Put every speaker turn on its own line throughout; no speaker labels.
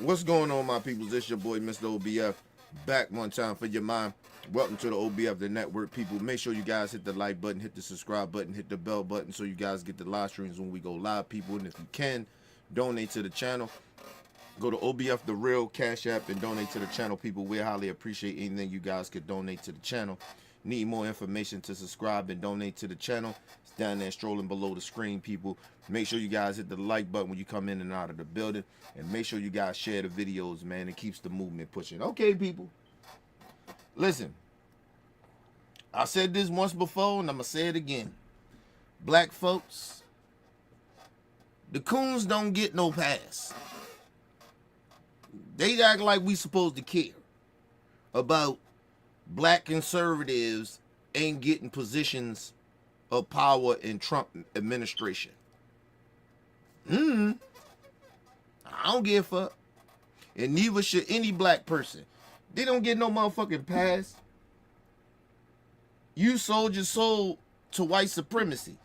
What's going on, my peoples? It's your boy, Mr. OBF, back one time for your mind. Welcome to the OBF, the network, people. Make sure you guys hit the like button, hit the subscribe button, hit the bell button so you guys get the live streams when we go live, people. And if you can, donate to the channel. Go to OBF, the real Cash App, and donate to the channel, people. We highly appreciate anything you guys could donate to the channel. Need more information to subscribe and donate to the channel? It's down there strolling below the screen, people. Make sure you guys hit the like button when you come in and out of the building. And make sure you guys share the videos, man. It keeps the movement pushing. Okay, people. Listen. I said this once before, and I'm going to say it again. Black folks, the coons don't get no pass. They act like we supposed to care about black conservatives ain't getting positions of power in Trump administration. I don't give a fuck. And neither should any black person. They don't get no motherfucking pass. You sold your soul to white supremacy.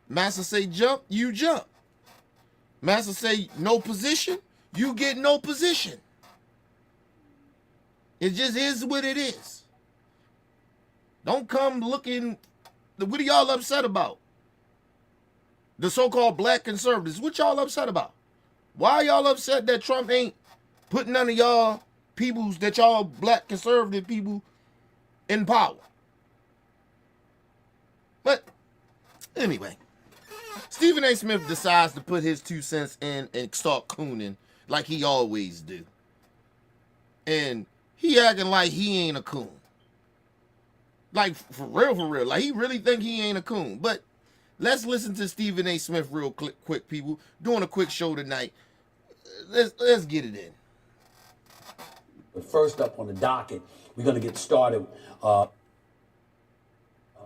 Master say jump, you jump. Master say no position, you get no position. It just is what it is. Don't come looking. What are y'all upset about? The so-called black conservatives. What y'all upset about? Why are y'all upset that Trump ain't putting none of y'all peoples that y'all black conservative people in power? But anyway, Stephen A. Smith decides to put his 2 cents in and start cooning like he always do. And he acting like he ain't a coon. Like, for real. Like, he really think he ain't a coon. But let's listen to Stephen A. Smith real quick, people. Doing a quick show tonight. Let's get it in.
But first up on the docket, we're going to get started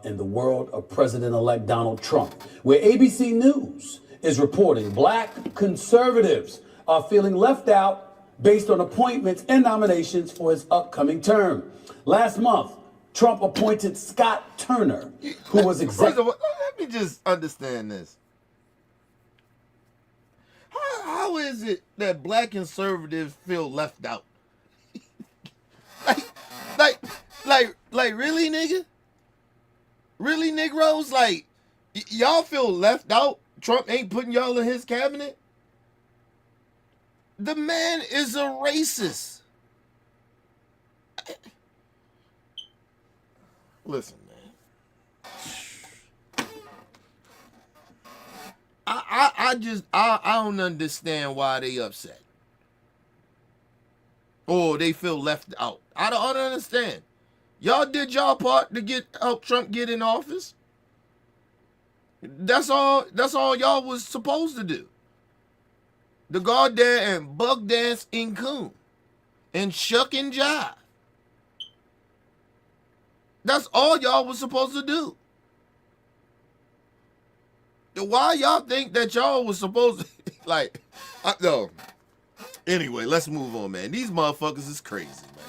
in the world of President-elect Donald Trump, where ABC News is reporting black conservatives are feeling left out based on appointments and nominations for his upcoming term. Last month, Trump appointed Scott Turner, who was executive.
Let me just understand this. How is it that black conservatives feel left out? like, really, nigga? Really, Negroes? Like, y'all feel left out? Trump ain't putting y'all in his cabinet? The man is a racist. Listen, man. I don't understand why they upset. Or they feel left out. I don't understand. Y'all did y'all part to help Trump get in office. That's all y'all was supposed to do. The guard there and bug dance in coon. And shuck and jive. That's all y'all was supposed to do. Why y'all think that y'all was supposed to, like, no. Anyway, let's move on, man. These motherfuckers is crazy, man.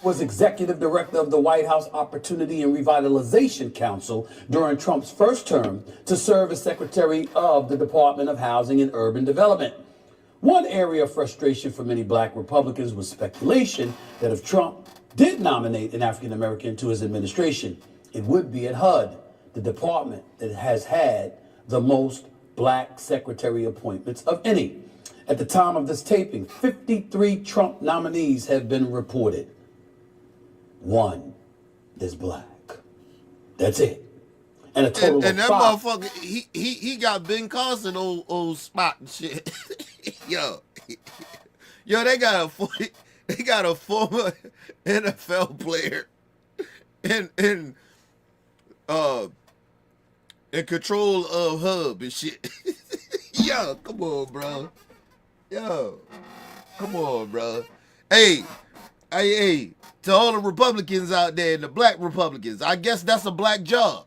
Was executive director of the White House Opportunity and Revitalization Council during Trump's first term to serve as secretary of the Department of Housing and Urban Development. One area of frustration for many black Republicans was speculation that if Trump did nominate an African American to his administration, it would be at HUD, the department that has had the most black secretary appointments of any. At the time of this taping, 53 Trump nominees have been reported. One is black. That's it. And a total
and
of
that
5.
motherfucker, he got Ben Carson old spot and shit. Yo, they got a former NFL player in control of Hub and shit. Yo, come on, bro. Yo, come on, bro. Hey, to all the Republicans out there, the black Republicans, I guess that's a black job.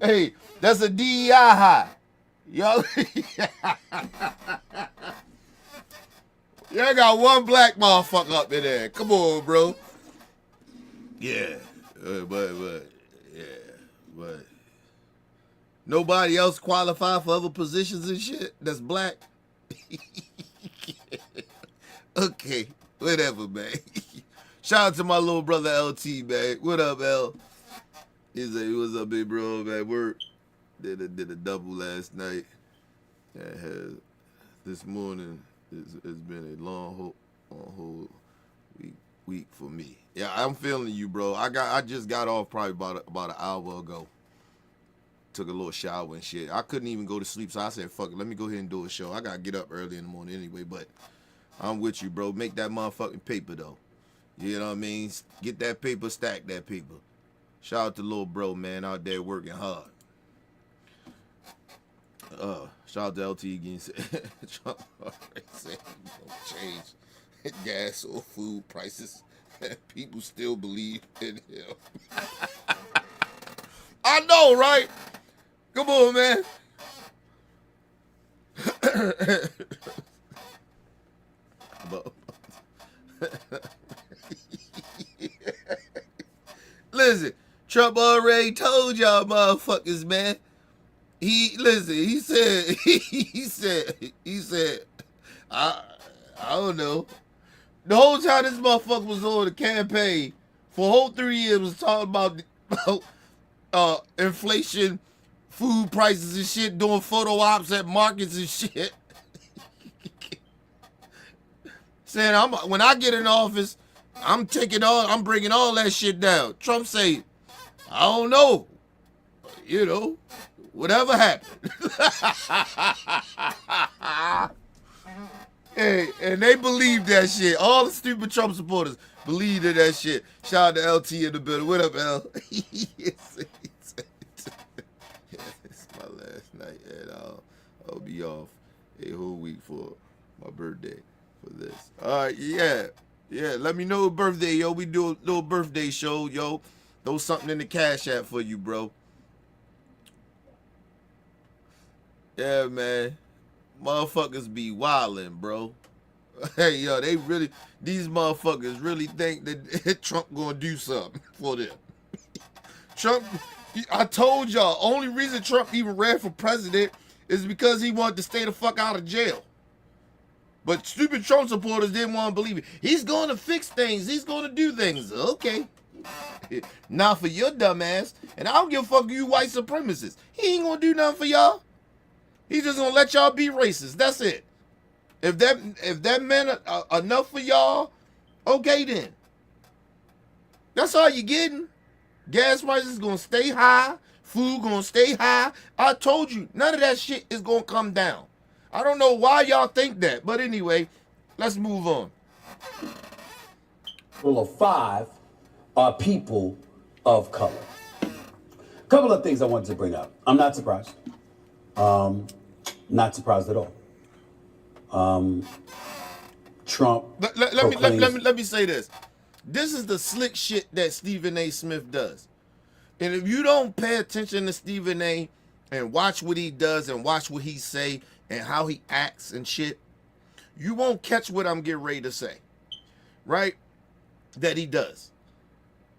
Hey, that's a DEI high. Y'all, y'all got one black motherfucker up in there. Come on, bro. Yeah, but Nobody else qualify for other positions and shit that's black. Okay, whatever, man. Shout out to my little brother LT, man. What up, L? He said, "What's up, big bro, man? Work. Did a double last night. This morning it's been a long whole week for me. Yeah, I'm feeling you, bro. I just got off probably about an hour ago. Took a little shower and shit. I couldn't even go to sleep, so I said, fuck it, let me go ahead and do a show. I gotta get up early in the morning anyway, but I'm with you, bro. Make that motherfucking paper, though. You know what I mean? Get that paper, stack that paper. Shout out to little bro, man, out there working hard. Shout out to LT again. Trump already said he gonna change gas or food prices. People still believe in him. I know, right? Come on, man. Listen, Trump already told y'all motherfuckers, man. He said, I don't know. The whole time this motherfucker was on the campaign for a whole 3 years was talking about inflation, food prices and shit, doing photo ops at markets and shit. Saying when I get in office, I'm bringing all that shit down. Trump say, I don't know, you know, whatever happened. Hey, and they believe that shit. All the stupid Trump supporters believe in that shit. Shout out to LT in the building. What up, L? It's my last night, and I'll be off a whole week for my birthday for this. All right, yeah. Let me know a birthday, yo. We do a little birthday show, yo. Throw something in the Cash App for you, bro. Yeah, man. Motherfuckers be wildin', bro. Hey, yo, these motherfuckers really think that Trump gonna do something for them. Trump, I told y'all, only reason Trump even ran for president is because he wanted to stay the fuck out of jail. But stupid Trump supporters didn't want to believe it. He's going to fix things. He's going to do things. Okay. Not for your dumb ass. And I don't give a fuck you white supremacists. He ain't going to do nothing for y'all. He's just going to let y'all be racist. That's it. If that meant enough for y'all, okay then. That's all you getting. Gas prices going to stay high. Food going to stay high. I told you, none of that shit is going to come down. I don't know why y'all think that. But anyway, let's move on.
Rule of 5 are people of color. A couple of things I wanted to bring up. I'm not surprised. Not surprised at all. Trump.
Let me say this. This is the slick shit that Stephen A. Smith does. And if you don't pay attention to Stephen A. and watch what he does and watch what he say and how he acts and shit, you won't catch what I'm getting ready to say. Right? That he does.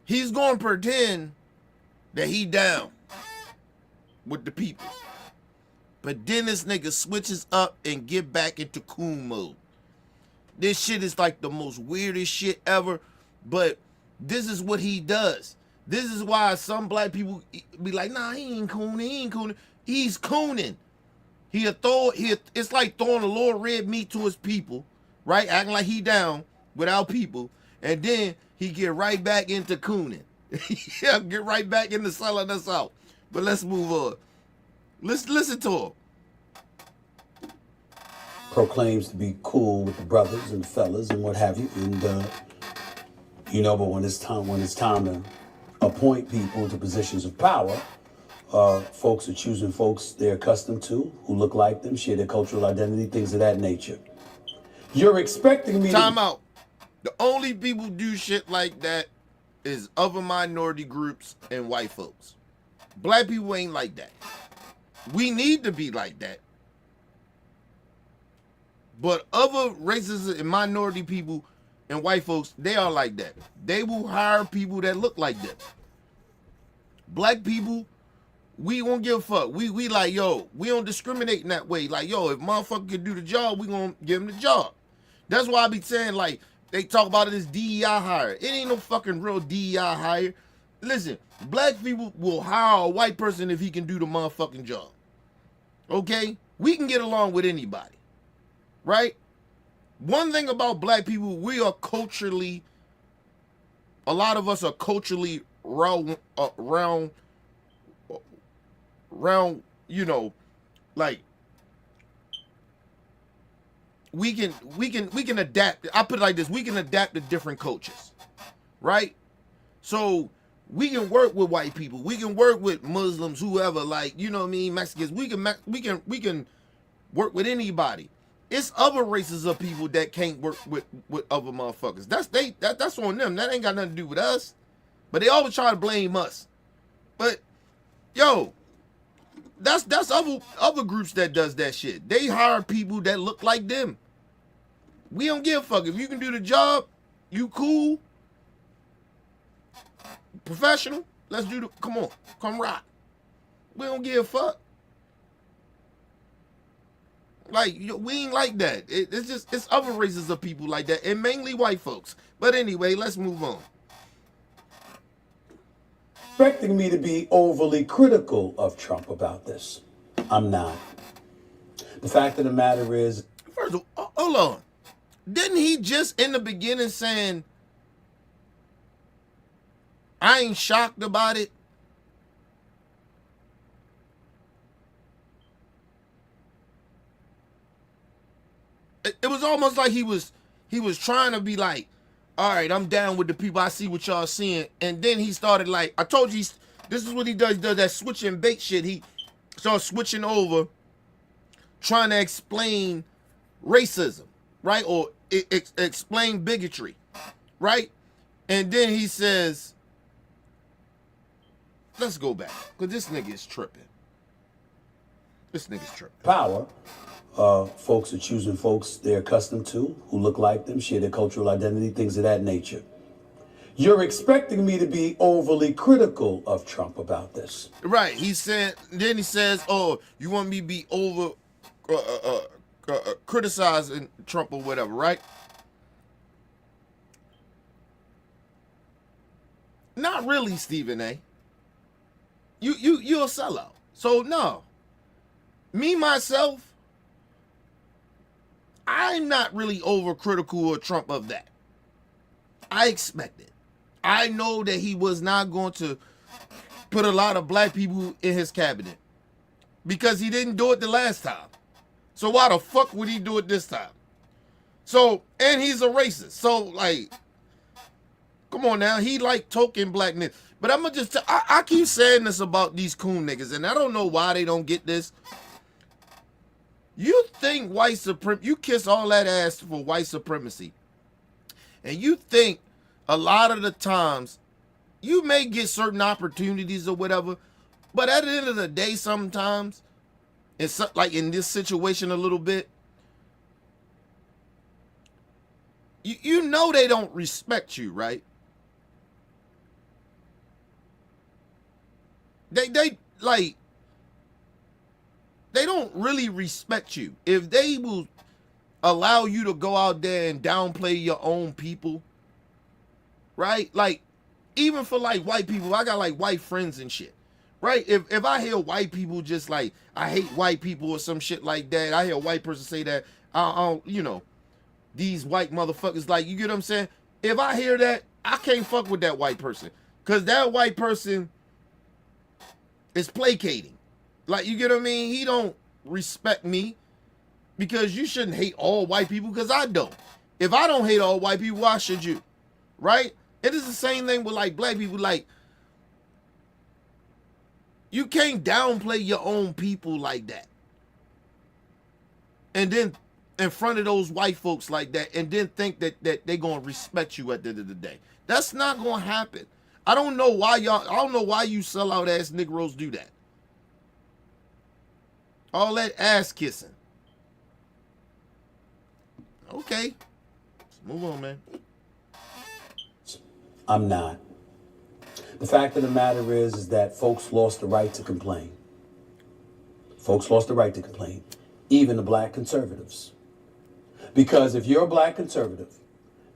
He's going to pretend that he down with the people. But then this nigga switches up and get back into coon mode. This shit is like the most weirdest shit ever, but this is what he does. This is why some black people be like, nah, he ain't cooning. He's cooning. It's like throwing a little red meat to his people, right? Acting like he down without people, and then he get right back into cooning. Yeah, get right back into selling us out. But let's move on. Let's listen to him.
Proclaims to be cool with the brothers and the fellas and what have you, and but when it's time to appoint people to positions of power, folks are choosing folks they're accustomed to, who look like them, share their cultural identity, things of that nature. You're expecting me
Time out. The only people do shit like that is other minority groups and white folks. Black people ain't like that. We need to be like that. But other races and minority people and white folks, they are like that. They will hire people that look like them. Black people we won't give a fuck. We like, yo, we don't discriminate in that way. Like, yo, if motherfucker can do the job, we gonna give him the job. That's why I be saying, like, they talk about it as DEI hire. It ain't no fucking real DEI hire. Listen, black people will hire a white person if he can do the motherfucking job. Okay? We can get along with anybody. Right? One thing about black people, we are culturally, a lot of us are culturally around, you know, like, we can adapt. I put it like this: we can adapt to different cultures, right? So we can work with white people, we can work with Muslims, whoever, like, you know what I mean, Mexicans. We can work with anybody. It's other races of people that can't work with other motherfuckers. That's on them. That ain't got nothing to do with us. But they always try to blame us. But yo, that's other groups that does that shit. They hire people that look like them. We don't give a fuck. If you can do the job, you cool, professional, let's do the, come rock. We don't give a fuck. Like, we ain't like that. It's other races of people like that, and mainly white folks. But anyway, let's move on.
Expecting me to be overly critical of Trump about this. I'm not. The fact of the matter is,
first of all, hold on. Didn't he just in the beginning saying, I ain't shocked about it? It was almost like he was trying to be like, all right, I'm down with the people. I see what y'all seeing. And then he started like, I told you, this is what he does. He does that switch and bait shit. He starts switching over, trying to explain racism, right? Or explain bigotry, right? And then he says, let's go back, because this nigga is tripping. This nigga's tripping.
Power. Folks are choosing folks they're accustomed to, who look like them, share their cultural identity, things of that nature. You're expecting me to be overly critical of Trump about this.
Right. He said, then he says, oh, you want me to be over criticizing Trump or whatever, right? Not really, Stephen A. You're a sellout. So no. Me, myself, I'm not really overcritical of Trump of that. I expect it. I know that he was not going to put a lot of black people in his cabinet because he didn't do it the last time. So why the fuck would he do it this time? So, and he's a racist. So, like, come on now. He like token blackness. But I'm going to just, I keep saying this about these coon niggas, and I don't know why they don't get this. You think white supremacy, you kiss all that ass for white supremacy. And you think a lot of the times you may get certain opportunities or whatever, but at the end of the day, sometimes, it's like in this situation a little bit, you know they don't respect you, right? They like, they don't really respect you. If they will allow you to go out there and downplay your own people, right? Like, even for like white people, I got like white friends and shit, right? If I hear white people just like, I hate white people or some shit like that, I hear a white person say that, I don't, you know, these white motherfuckers, like, you get what I'm saying? If I hear that, I can't fuck with that white person, because that white person is placating. Like, you get what I mean? He don't respect me, because you shouldn't hate all white people, because I don't. If I don't hate all white people, why should you? Right? It is the same thing with like black people. Like, you can't downplay your own people like that. And then in front of those white folks like that, and then think that they're gonna respect you at the end of the day. That's not gonna happen. I don't know why you sellout ass Negroes do that. All that ass kissing. Okay. Let's move on, man.
I'm not. The fact of the matter is that folks lost the right to complain. Folks lost the right to complain, even the black conservatives. Because if you're a black conservative,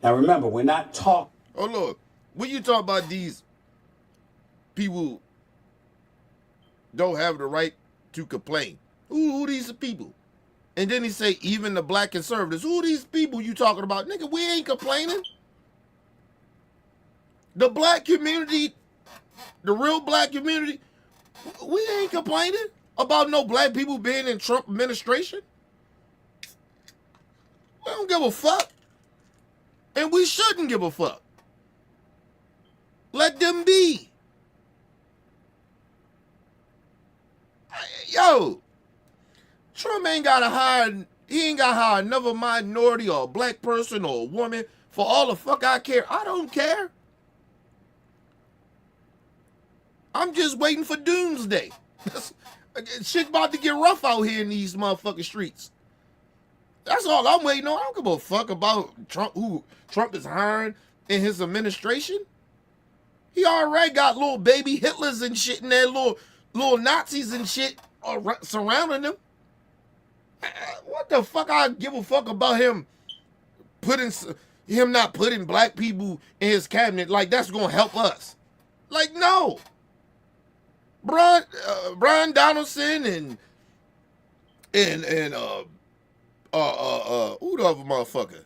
now remember, we're not talking.
Oh, Lord. When you talk about these people don't have the right to complain, who these people? And then he say, even the black conservatives. Who these people you talking about? Nigga, we ain't complaining. The black community, the real black community, we ain't complaining about no black people being in Trump administration. We don't give a fuck. And we shouldn't give a fuck. Let them be. Yo, Trump ain't gotta hire, he ain't gotta hire another minority or a black person or a woman for all the fuck I care. I don't care. I'm just waiting for doomsday. Shit about to get rough out here in these motherfucking streets. That's all I'm waiting on. I don't give a fuck about Trump, who Trump is hiring in his administration. He already got little baby Hitlers and shit in there, little Nazis and shit surrounding him. What the fuck I give a fuck about him not putting black people in his cabinet? Like, that's gonna help us. Like, no. Brian Donaldson and who the other motherfucker?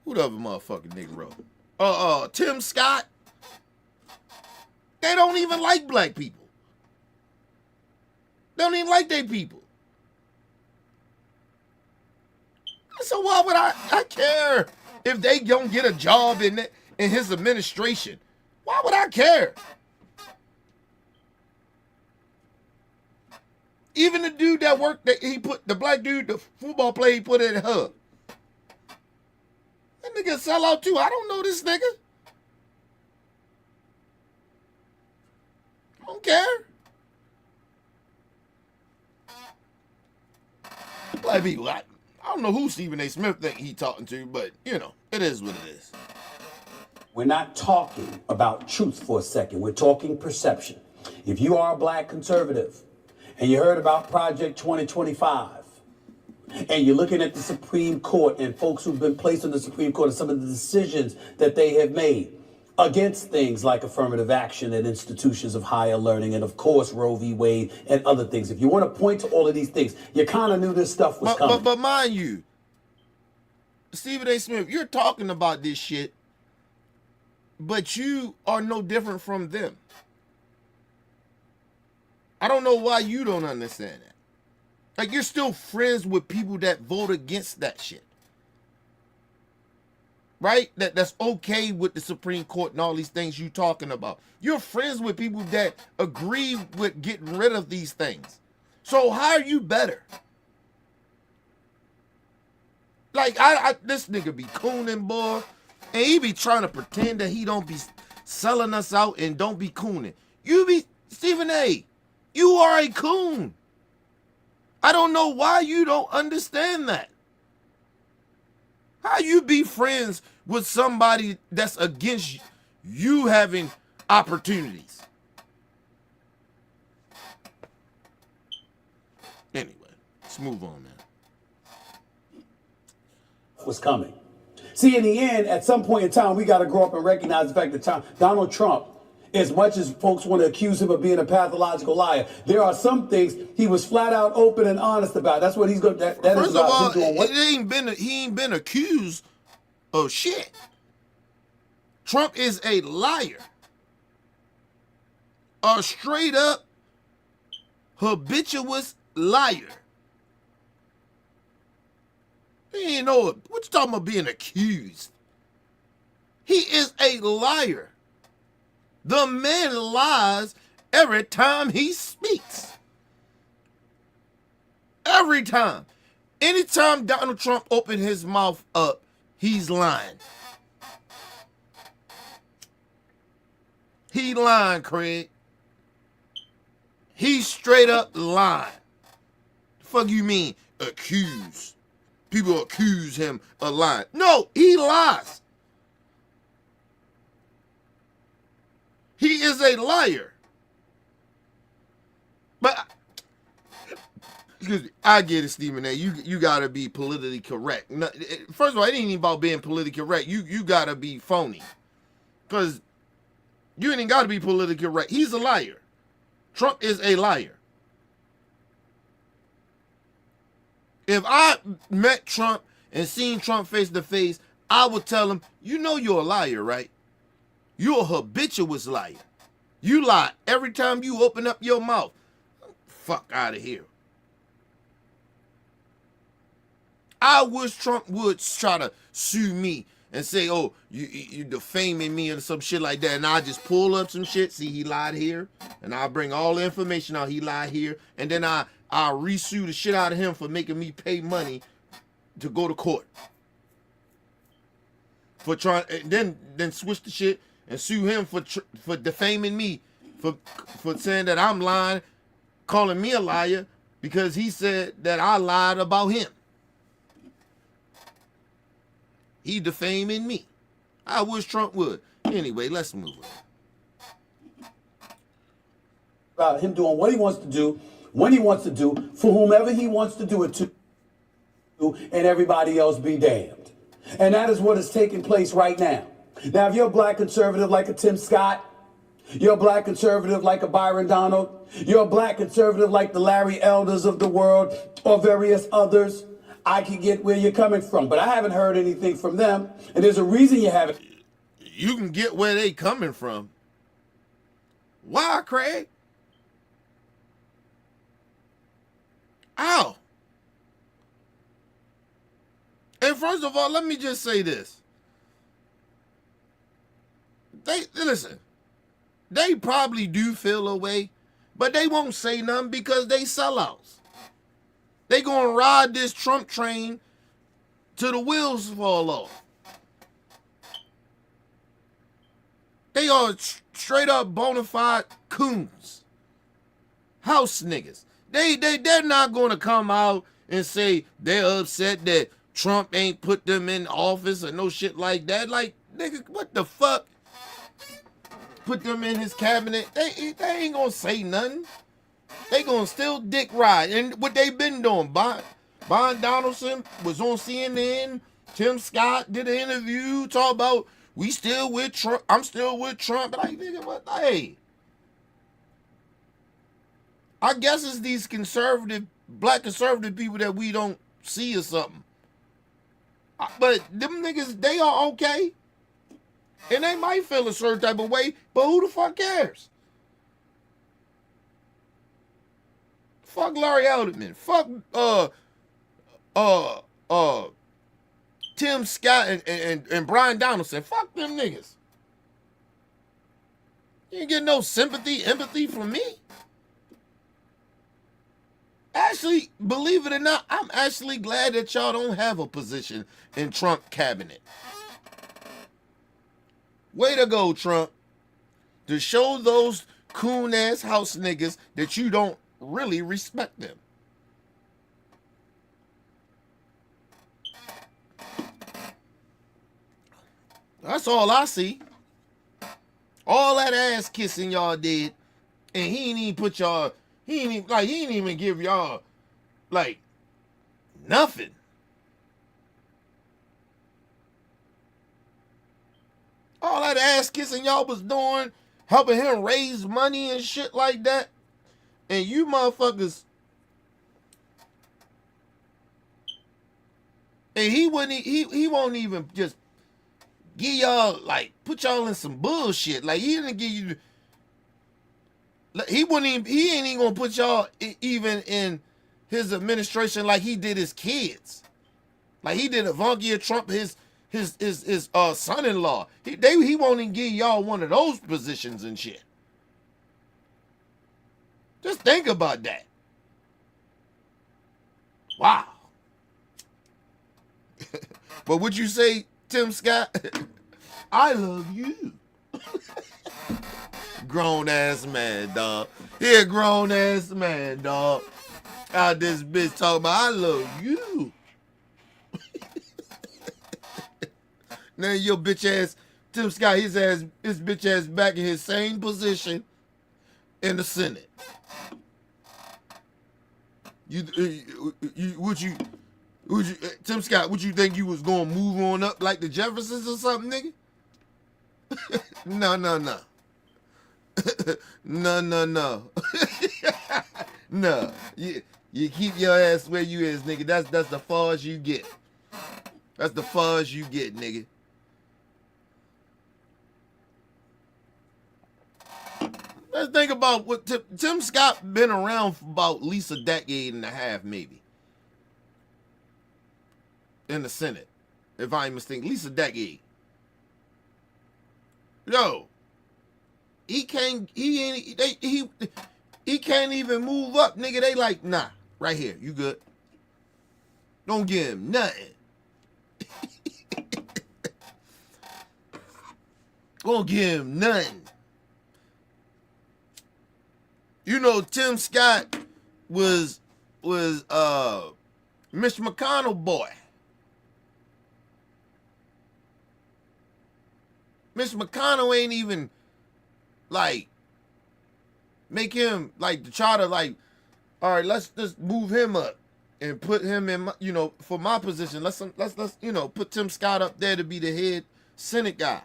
Who the other motherfucking nigga? Tim Scott. They don't even like black people. They don't even like their people. So why would I care if they don't get a job in his administration? Why would I care? Even the dude that worked, the black dude, the football player he put in the hub. That nigga sell out too. I don't know this nigga. I don't care. Black people, I don't know who Stephen A. Smith think he talking to, but, you know, it is what it is.
We're not talking about truth for a second. We're talking perception. If you are a black conservative and you heard about Project 2025 and you're looking at the Supreme Court and folks who've been placed on the Supreme Court and some of the decisions that they have made against things like affirmative action and institutions of higher learning and, of course, Roe v. Wade and other things. If you want to point to all of these things, you kind of knew this stuff was coming.
But mind you, Stephen A. Smith, you're talking about this shit, but you are no different from them. I don't know why you don't understand that. Like, you're still friends with people that vote against that shit. Right? That's okay with the Supreme Court and all these things you talking about. You're friends with people that agree with getting rid of these things. So how are you better? Like, this nigga be cooning, boy. And he be trying to pretend that he don't be selling us out and don't be cooning. You be, Stephen A., you are a coon. I don't know why you don't understand that. How you be friends with somebody that's against you having opportunities? Anyway, let's move on now.
Was coming. See, in the end, at some point in time, we got to grow up and recognize the fact that Donald Trump, as much as folks want to accuse him of being a pathological liar, there are some things he was flat out open and honest about. That's what he's going. That
First
is about
of all,
him doing what?
he ain't been accused of shit. Trump is a liar, a straight up habituous liar. He ain't know what you talking about being accused. He is a liar. The man lies every time he speaks. Every time. Anytime Donald Trump opened his mouth up, he's lying. He lying, Craig. He's straight up lying. The fuck you mean, accuse? People accuse him of lying. No, he lies. He is a liar. But excuse me, I get it, Stephen A. You gotta be politically correct. First of all, it ain't even about being politically correct. You gotta be phony. Because you ain't gotta be politically correct. He's a liar. Trump is a liar. If I met Trump and seen Trump face to face, I would tell him, you know you're a liar, right? You're a habituous liar. You lie every time you open up your mouth. Fuck out of here. I wish Trump would try to sue me and say, oh, you defaming me or some shit like that. And I just pull up some shit. See, he lied here. And I'll bring all the information out. He lied here. And then I'll re-sue the shit out of him for making me pay money to go to court. For trying, and then switch the shit and sue him for defaming me. For saying that I'm lying, calling me a liar because he said that I lied about him. He defaming me. I wish Trump would. Anyway, let's move on.
About him doing what he wants to do, when he wants to do, for whomever he wants to do it to, and everybody else be damned. And that is what is taking place right now. Now, if you're a black conservative like a Tim Scott, you're a black conservative like a Byron Donald, you're a black conservative like the Larry Elders of the world, or various others, I can get where you're coming from, but I haven't heard anything from them, and there's a reason you haven't.
You can get where they coming from. Why, Craig? Ow. And first of all, let me just say this. Listen, they probably do feel a way, but they won't say nothing because they sellouts. They gonna ride this Trump train till the wheels fall off. They are straight up bona fide coons. House niggas. They're not gonna come out and say they're upset that Trump ain't put them in office or no shit like that. Like, nigga, what the fuck? Put them in his cabinet. They ain't gonna say nothing. They gonna still dick ride. And what they been doing, Bond Donaldson was on CNN. Tim Scott did an interview, talk about we still with Trump. I'm still with Trump. Like, nigga, what? Hey. I guess it's these black conservative people that we don't see or something. But them niggas, they are okay. And they might feel a certain type of way, but who the fuck cares? Fuck Larry Elderman. Fuck Tim Scott and Brian Donaldson. Fuck them niggas. You ain't get no sympathy, empathy from me. Actually, believe it or not, I'm actually glad that y'all don't have a position in Trump cabinet. Way to go, Trump. To show those coon-ass house niggas that you don't really respect them. That's all I see. All that ass kissing y'all did, and he ain't even give y'all like nothing. All that ass kissing y'all was doing, helping him raise money and shit like that. And you motherfuckers, and he won't even just give y'all, like, put y'all in some bullshit. Like, he didn't give you, he ain't even gonna put y'all even in his administration like he did his kids. Like he did Ivanka Trump, his son-in-law. He won't even give y'all one of those positions and shit. Just think about that. Wow. But would you say, Tim Scott, I love you? Grown ass man, dog. Yeah, grown ass man, dog. Out this bitch talking about I love you. Now your bitch ass Tim Scott, his bitch ass back in his same position in the Senate. Tim Scott, would you think you was gonna move on up like the Jeffersons or something, nigga? No. No. No. You keep your ass where you is, nigga. That's the far as you get. That's the far as you get, nigga. Let's think about what Tim Scott been around for about at least a decade and a half, maybe. In the Senate, if I ain't mistaken, at least a decade. Yo, he can't even move up, nigga. They like, nah, right here, you good. Don't give him nothing. Don't give him nothing. You know, Tim Scott was Mitch McConnell boy. Mitch McConnell ain't even like make him like to try to like, all right, let's just move him up and put him in my, you know, for my position. Let's you know, put Tim Scott up there to be the head Senate guy,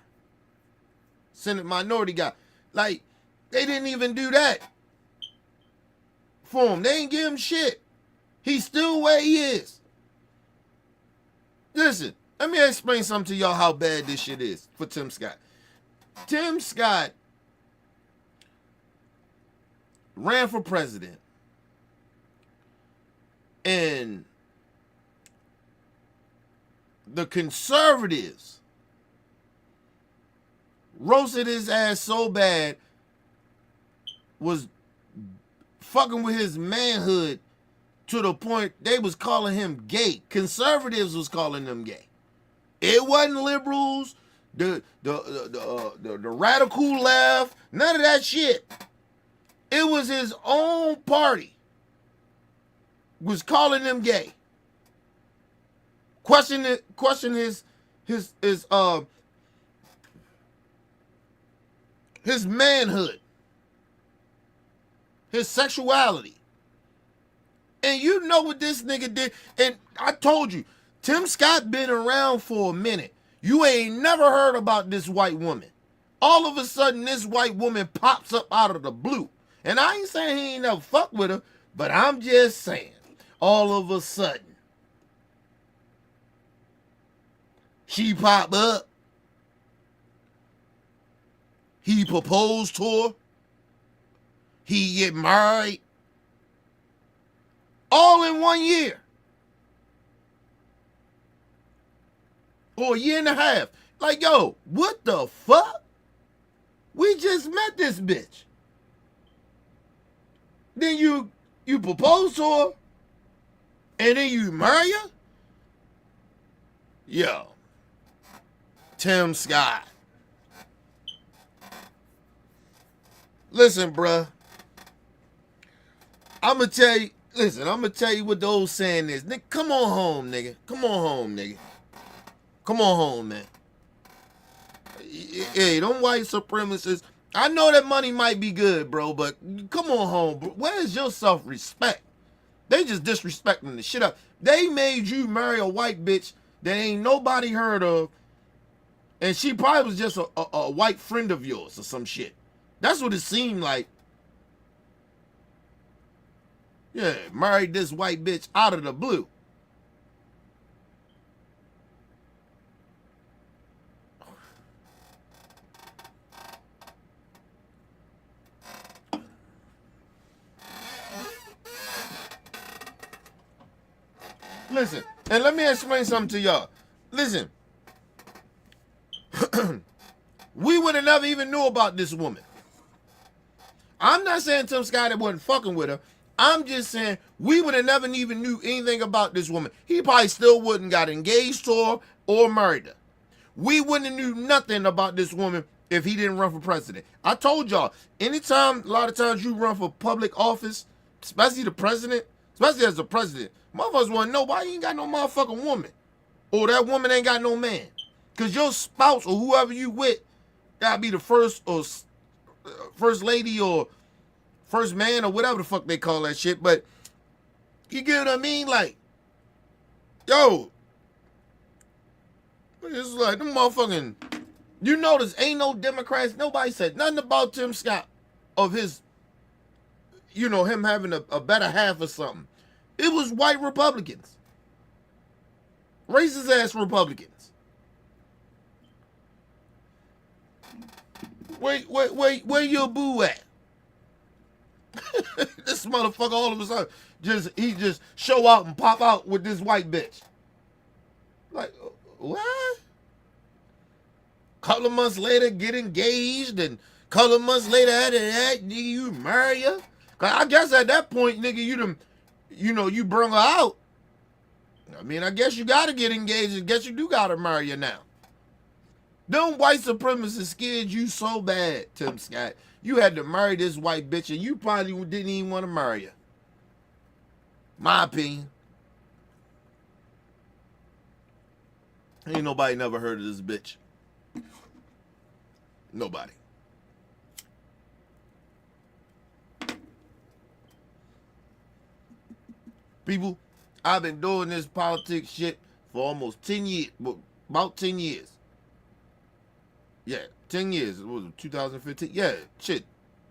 Senate minority guy. Like, they didn't even do that for him. They ain't give him shit. He's still where he is. Listen, let me explain something to y'all how bad this shit is for Tim Scott. Tim Scott ran for president and the conservatives roasted his ass so bad, was fucking with his manhood to the point they was calling him gay. Conservatives was calling him gay. It wasn't liberals, the radical left, none of that shit. It was his own party was calling him gay. Question his manhood, his sexuality. And you know what this nigga did. And I told you, Tim Scott been around for a minute. You ain't never heard about this white woman. All of a sudden, this white woman pops up out of the blue. And I ain't saying he ain't never fucked with her, but I'm just saying, all of a sudden, she pop up. He proposed to her. He get married. All in 1 year. Or a year and a half. Like, yo, what the fuck? We just met this bitch. Then you propose to her, and then you marry her? Yo. Tim Scott. Listen, bruh. I'm going to tell you what the old saying is. Nigga, come on home, nigga. Come on home, nigga. Come on home, man. Hey, them white supremacists, I know that money might be good, bro, but come on home, bro. Where's your self-respect? They just disrespecting the shit up. They made you marry a white bitch that ain't nobody heard of, and she probably was just a white friend of yours or some shit. That's what it seemed like. Yeah, married this white bitch out of the blue. Listen, and let me explain something to y'all. Listen, we would have never even knew about this woman. I'm not saying Tim Scott wasn't fucking with her. I'm just saying we would have never even knew anything about this woman. He probably still wouldn't got engaged to her or married her. We wouldn't have knew nothing about this woman if he didn't run for president. I told y'all, anytime, a lot of times you run for public office, especially the president, especially as the president, motherfuckers want to know why you ain't got no motherfucking woman. Or that woman ain't got no man. Because your spouse or whoever you with gotta be the first or first lady or first man or whatever the fuck they call that shit. But you get what I mean? Like, yo, it's like them motherfucking. You notice ain't no Democrats. Nobody said nothing about Tim Scott of his, you know, him having a better half or something. It was white Republicans, racist ass Republicans. Where your boo at? This motherfucker all of a sudden he just show out and pop out with this white bitch. Like, what? Couple of months later, get engaged, and couple of months later, after that, nigga, you marry her. Cause I guess at that point, nigga, you bring her out. I mean, I guess you gotta get engaged. I guess you do gotta marry her now. Them white supremacists scared you so bad, Tim Scott. You had to marry this white bitch, and you probably didn't even want to marry her. My opinion. Ain't nobody never heard of this bitch. Nobody. People, I've been doing this politics shit for almost 10 years. About 10 years. Yeah, 10 years. It was 2015. Yeah, shit.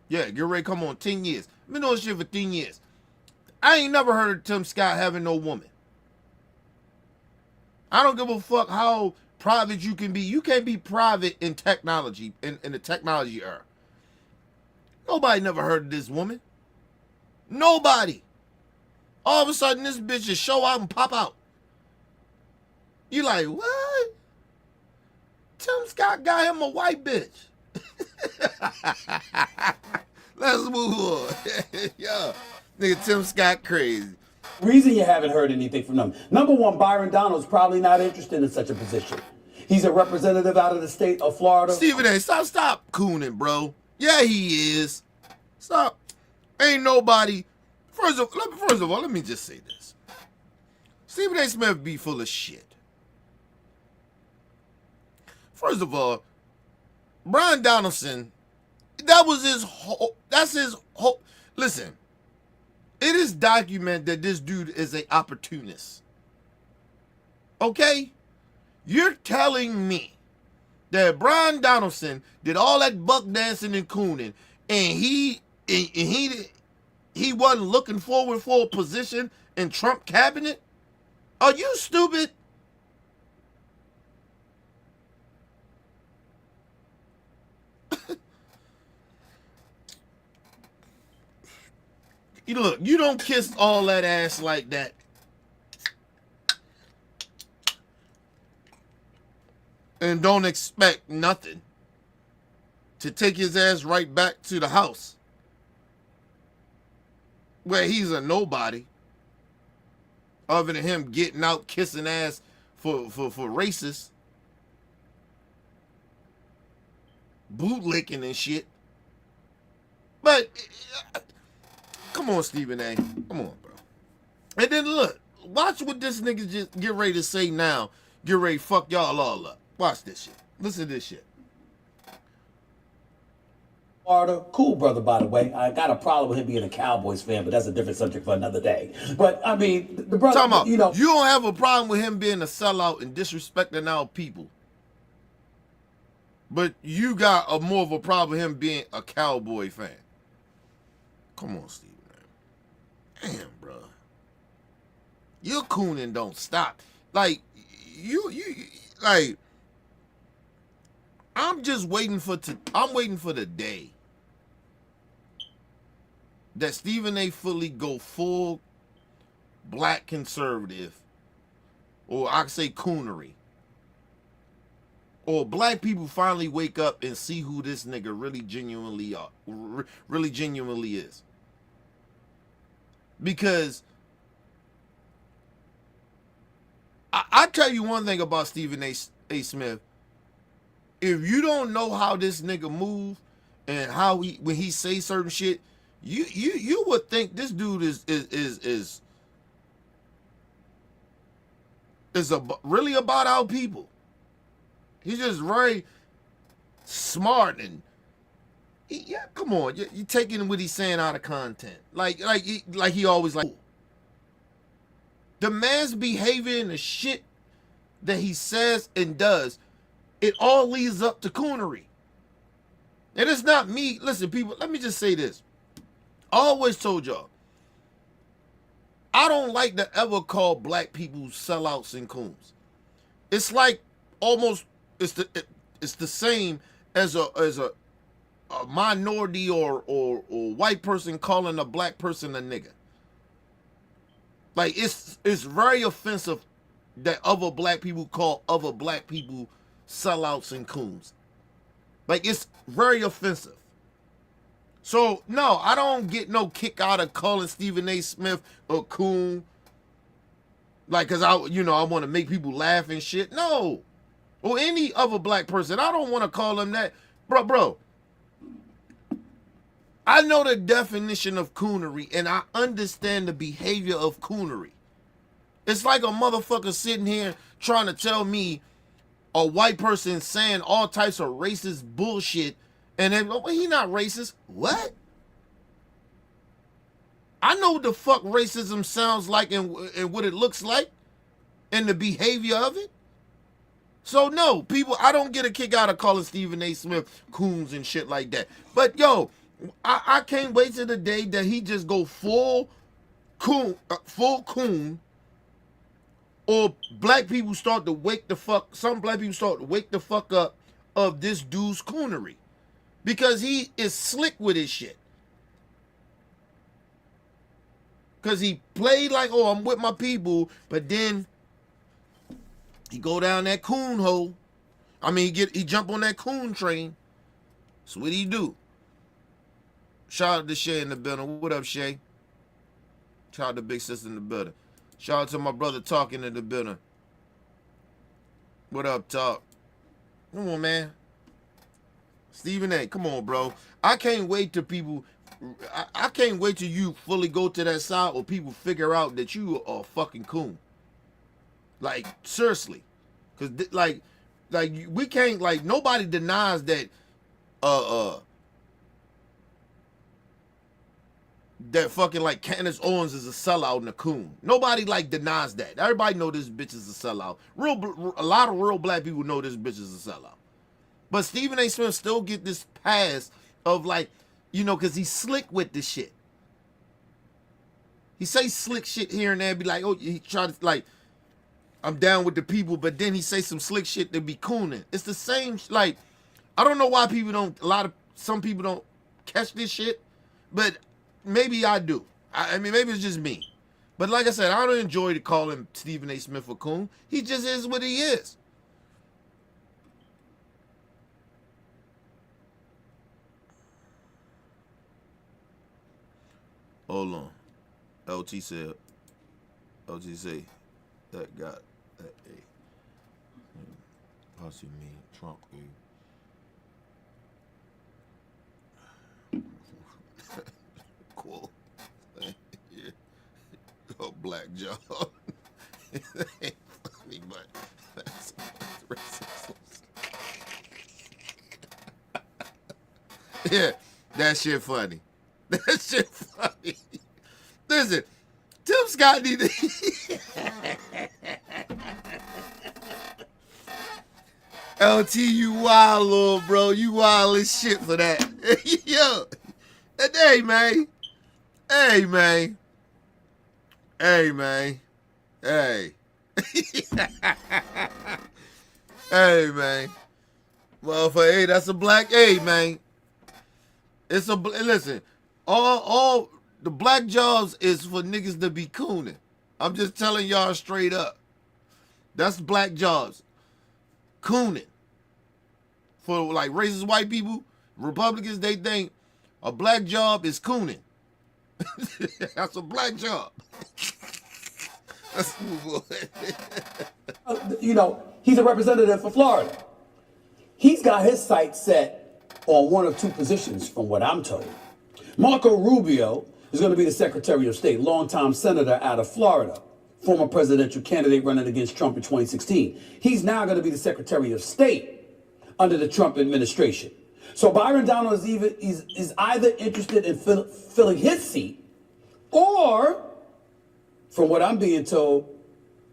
Yeah, get ready, come on, 10 years. I've been doing shit for 10 years. I ain't never heard of Tim Scott having no woman. I don't give a fuck how private you can be. You can't be private in technology, in the technology era. Nobody never heard of this woman. Nobody. All of a sudden, this bitch just show out and pop out. You like, what? Tim Scott got him a white bitch. Let's move on. Yo, nigga, Tim Scott crazy.
Reason you haven't heard anything from them. Number one, Byron Donald's probably not interested in such a position. He's a representative out of the state of Florida.
Stephen A., stop cooning, bro. Yeah, he is. Stop. Ain't nobody. First of all, let me just say this. Stephen A. Smith be full of shit. First of all, Brian Donaldson, that's his whole, listen, it is documented that this dude is an opportunist. Okay? You're telling me that Brian Donaldson did all that buck dancing and cooning, and he wasn't looking forward for a position in Trump cabinet? Are you stupid? Look, you don't kiss all that ass like that. And don't expect nothing to take his ass right back to the house where he's a nobody, other than him getting out kissing ass for racists, bootlicking and shit. But come on, Stephen A. Come on, bro. And then look, watch what this nigga just get ready to say now. Get ready to fuck y'all all up. Watch this shit. Listen to this shit.
Florida, cool brother, by the way. I got a problem with him being a Cowboys fan, but that's a different subject for another day. But I mean, the brother,
About,
you know,
you don't have a problem with him being a sellout and disrespecting our people, but you got a more of a problem with him being a Cowboy fan. Come on, Steve. Damn, bro. Your cooning don't stop. Like, you like, I'm just waiting for the day that Stephen A. fully go full black conservative, or I could say coonery, or black people finally wake up and see who this nigga really genuinely is. Because I tell you one thing about Stephen A. Smith. If you don't know how this nigga move and how when he say certain shit, you would think this dude is really about our people. He's just very smart and yeah. Come on, you taking what he's saying out of content. Like he always like. The man's behavior and the shit that he says and does, it all leads up to coonery. And it's not me. Listen, people, let me just say this. I always told y'all, I don't like to ever call black people sellouts and coons. It's like almost it's the same as a minority or white person calling a black person a nigga. Like it's very offensive that other black people call other black people sellouts and coons. Like it's very offensive. So no, I don't get no kick out of calling Stephen A. Smith a coon. Like, cause I want to make people laugh and shit. No, or any other black person, I don't want to call them that, bro. I know the definition of coonery and I understand the behavior of coonery. It's like a motherfucker sitting here trying to tell me a white person saying all types of racist bullshit and then, well, he not racist. What? I know what the fuck racism sounds like and what it looks like and the behavior of it. So no, people, I don't get a kick out of calling Stephen A. Smith coons and shit like that. But yo, I can't wait till the day that he just go full coon, or black people start to wake the fuck. Some black people start to wake the fuck up of this dude's coonery, because he is slick with his shit. Cause he played like, oh, I'm with my people, but then he go down that coon hole. I mean, he jump on that coon train. That's what he do. Shout out to Shay in the building. What up, Shay? Shout out to Big Sister in the building. Shout out to my brother Talking in the building. What up, Talk? Come on, man. Stephen A., come on, bro. I can't wait till people... I can't wait till you fully go to that side or people figure out that you are a fucking coon. Like, seriously. Because, like, we can't... Like, nobody denies that... that fucking like Candace Owens is a sellout and a coon. Nobody like denies that. Everybody know this bitch is a sellout. A lot of real black people know this bitch is a sellout. But Stephen A. Smith still get this pass of like, because he's slick with this shit. He say slick shit here and there, be like, oh, he try to like, I'm down with the people, but then he say some slick shit to be cooning. It's the same, like, I don't know why some people don't catch this shit, but maybe I do. I mean, maybe it's just me. But like I said, I don't enjoy to call him Stephen A. Smith a coon. He just is what he is. Hold on. LT said that got that a posse me Trump cool. Yeah. Oh, black job. It ain't funny, but that's racist. Yeah, that shit funny. That shit funny. Listen, Tim Scott need to... LT, you wild, little bro. You wild as shit for that. Yo. Hey, man. Hey, man. Hey, man. Hey. Hey, man. Well, for hey, that's a black A, man. It's a... Listen, all the black jobs is for niggas to be cooning. I'm just telling y'all straight up. That's black jobs. Cooning. For like racist white people, Republicans, they think a black job is cooning. That's a black job. Let's move on.
He's a representative for Florida. He's got his sights set on one of two positions, from what I'm told. Marco Rubio is going to be the Secretary of State, longtime senator out of Florida, former presidential candidate running against Trump in 2016. He's now going to be the Secretary of State under the Trump administration. So Byron Donald is either interested in filling his seat, or, from what I'm being told,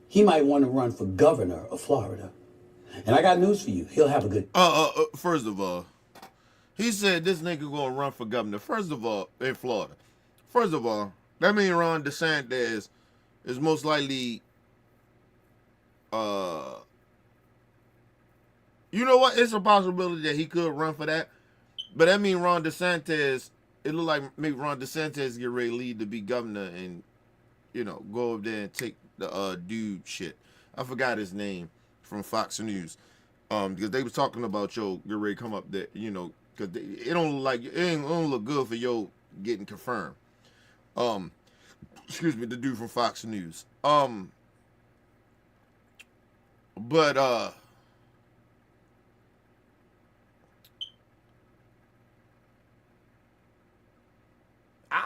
he might want to run for governor of Florida. And I got news for you. He'll have a good...
First of all, he said this nigga gonna run for governor. First of all, in Florida. First of all, that means Ron DeSantis is most likely, you know what? It's a possibility that he could run for that. But that means Ron DeSantis, it look like maybe Ron DeSantis get ready to lead to be governor and, you know, go over there and take the dude shit. I forgot his name from Fox News. Because they was talking about yo get ready to come up there, you know, because it don't look good for yo getting confirmed. Excuse me, the dude from Fox News. But I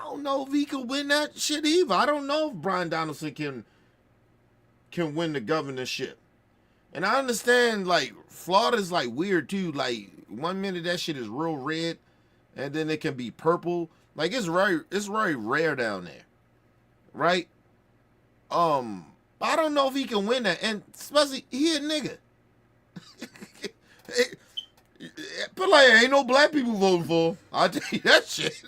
don't know if he can win that shit either. I don't know if Brian Donaldson can win the governorship. And I understand, like, Florida's, like, weird, too. Like, 1 minute that shit is real red, and then it can be purple. Like, it's very rare down there. Right? I don't know if he can win that. And especially, he a nigga. But, like, ain't no black people voting for him. I'll tell you that shit.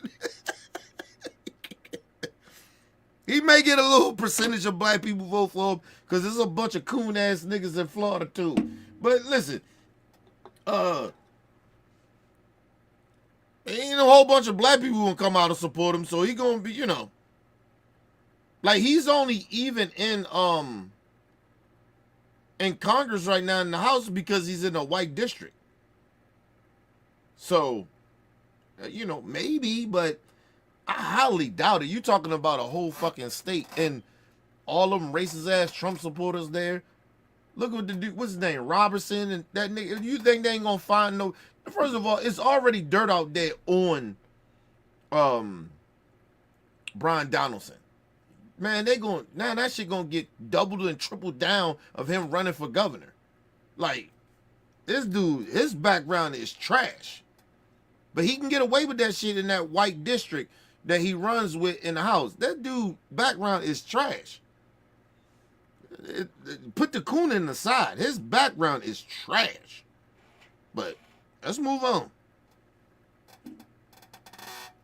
He may get a little percentage of black people vote for him because there's a bunch of coon ass niggas in Florida too. But listen, ain't a whole bunch of black people gonna come out and support him, so he gonna be, you know, like he's only even in Congress right now in the House because he's in a white district. So, you know, maybe, but I highly doubt it. You talking about a whole fucking state and all of them racist ass Trump supporters there. Look what the dude, what's his name, Robertson and that nigga. You think they ain't gonna find no? First of all, it's already dirt out there on Brian Donaldson. Man, they going now that shit gonna get doubled and tripled down of him running for governor. Like this dude, his background is trash, but he can get away with that shit in that white district that he runs with in the House. That dude background is trash. Put the coon in the side. His background is trash. But let's move on.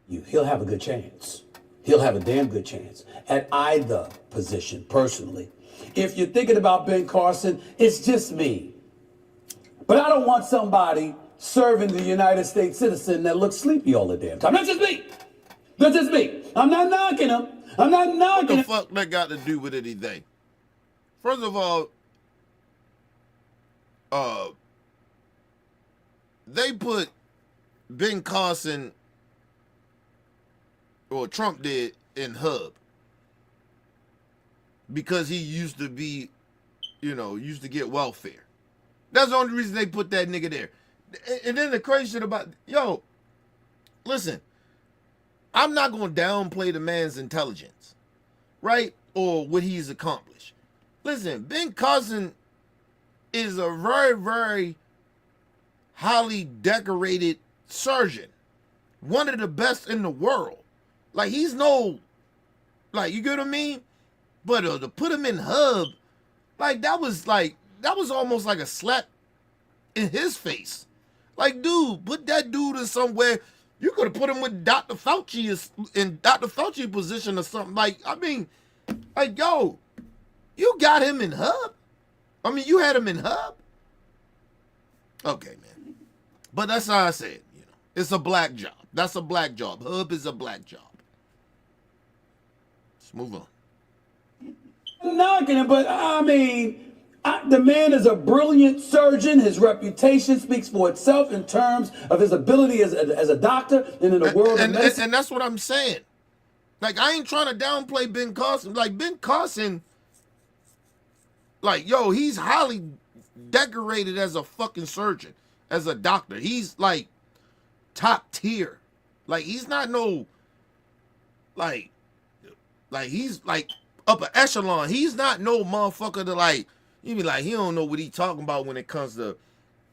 He'll have a good chance. He'll have a damn good chance at either position, personally. If you're thinking about Ben Carson, it's just me. But I don't want somebody serving the United States citizen that looks sleepy all the damn time. That's just me. That's just me. I'm not knocking him. I'm not knocking him.
What the fuck that got to do with anything? First of all, they put Ben Carson, or Trump did, in Hub because he used to be, you know, used to get welfare. That's the only reason they put that nigga there. And then the crazy shit about, yo, listen, I'm not going to downplay the man's intelligence, right? Or what he's accomplished. Listen, Ben Carson is a very, very highly decorated surgeon. One of the best in the world. Like, he's no, like, you get what I mean? But to put him in Hub, that was almost like a slap in his face. Like, dude, put that dude in somewhere. You could have put him with Dr. Fauci in Dr. Fauci position or something. Like, I mean, like, yo, you got him in Hub? I mean, you had him in Hub? Okay, man. But that's how I say it, you know. It's a black job. That's a black job. Hub is a black job. Let's move on.
Knocking him, but I mean, the man is a brilliant surgeon. His reputation speaks for itself in terms of his ability as a doctor and in the world of medicine.
And that's what I'm saying. Like, I ain't trying to downplay Ben Carson. Like, Ben Carson, like, yo, he's highly decorated as a fucking surgeon, as a doctor. He's, like, top tier. Like, he's not no, like he's, like, upper echelon. He's not no motherfucker to, like, you be like, he don't know what he talking about when it comes to,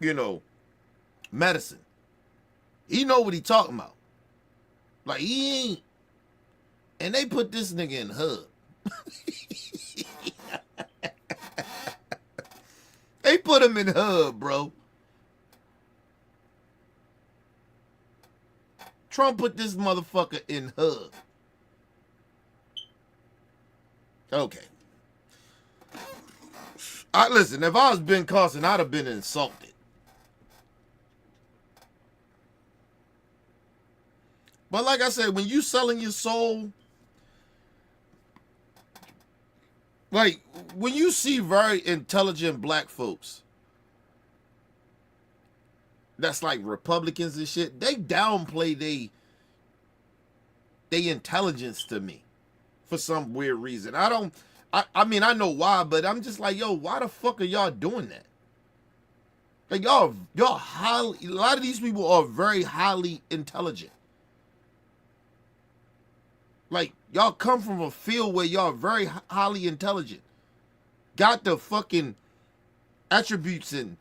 you know, medicine. He know what he talking about. Like, he ain't. And they put this nigga in hub. They put him in hub, bro. Trump put this motherfucker in hub. Okay. Listen, if I was Ben Carson, I'd have been insulted. But like I said, when you selling your soul, like when you see very intelligent black folks that's like Republicans and shit, they downplay they intelligence to me for some weird reason. I mean, I know why, but I'm just like, yo, why the fuck are y'all doing that? Like, y'all highly, a lot of these people are very highly intelligent. Like, y'all come from a field where y'all very highly intelligent. Got the fucking attributes and,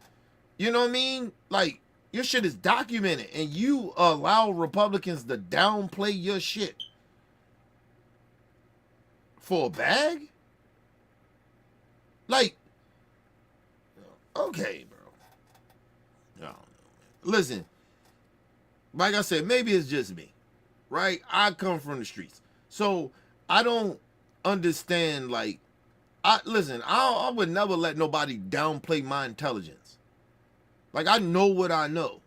you know what I mean? Like, your shit is documented and you allow Republicans to downplay your shit for a bag? Like, okay, bro. I don't know. Listen, like I said, maybe it's just me, right? I come from the streets. So I don't understand, like, I would never let nobody downplay my intelligence. Like, I know what I know.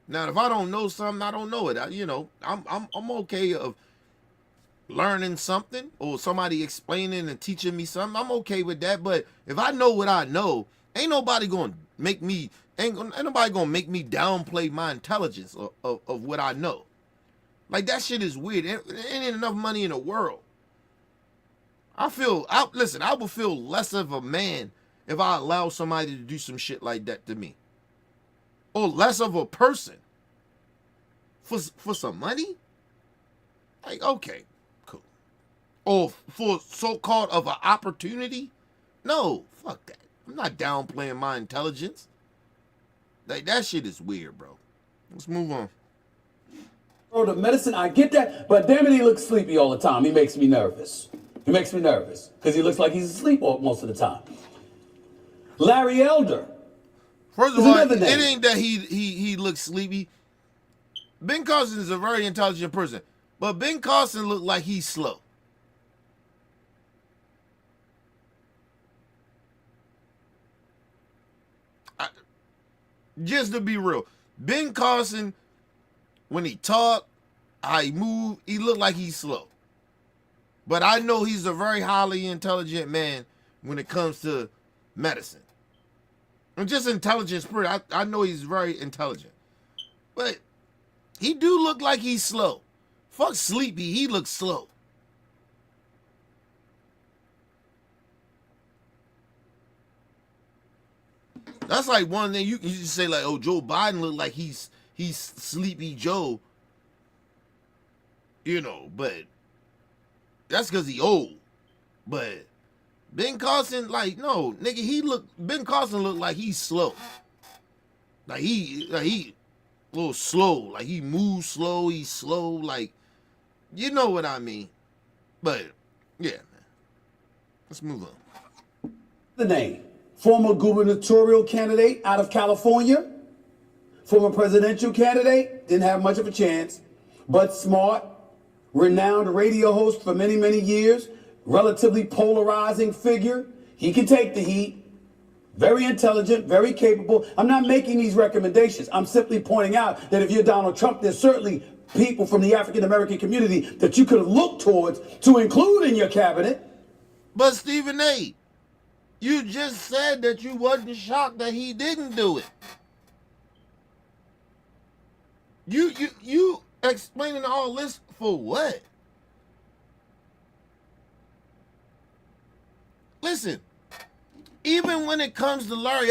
Now, if I don't know something, I don't know it. I'm okay of learning something or somebody explaining and teaching me something. I'm okay with that. But if I know what I know, ain't nobody gonna make me downplay my intelligence of what I know. Like, that shit is weird. There ain't enough money in the world. I would feel less of a man if I allow somebody to do some shit like that to me. Or less of a person. For some money? Like, okay, cool. Or for so-called of an opportunity? No, fuck that. I'm not downplaying my intelligence. Like, that shit is weird, bro. Let's move on.
The medicine, I get that, but damn it, he looks sleepy all the time. He makes me nervous. He makes me nervous because he looks like he's asleep most of the time. Larry Elder.
First of all, it ain't that he looks sleepy. Ben Carson is a very intelligent person, but Ben Carson looked like he's slow. Just to be real, Ben Carson, when he talk, how he move, he look like he's slow. But I know he's a very highly intelligent man when it comes to medicine. And just intelligence, I know he's very intelligent. But he do look like he's slow. Fuck sleepy, he looks slow. That's like one thing you can just say, like, oh, Joe Biden look like he's sleepy Joe. You know, but that's because he old. But Ben Carson, like, no, nigga, Ben Carson look like he's slow. Like he a little slow. Like he moves slow, he's slow, like, you know what I mean. But yeah, man. Let's move on.
The name. Former gubernatorial candidate out of California. Former presidential candidate, didn't have much of a chance, but smart, renowned radio host for many, many years, relatively polarizing figure. He can take the heat. Very intelligent, very capable. I'm not making these recommendations. I'm simply pointing out that if you're Donald Trump, there's certainly people from the African American community that you could have looked towards to include in your cabinet.
But Stephen A., you just said that you wasn't shocked that he didn't do it. You explaining all this for what? Listen, even when it comes to Larry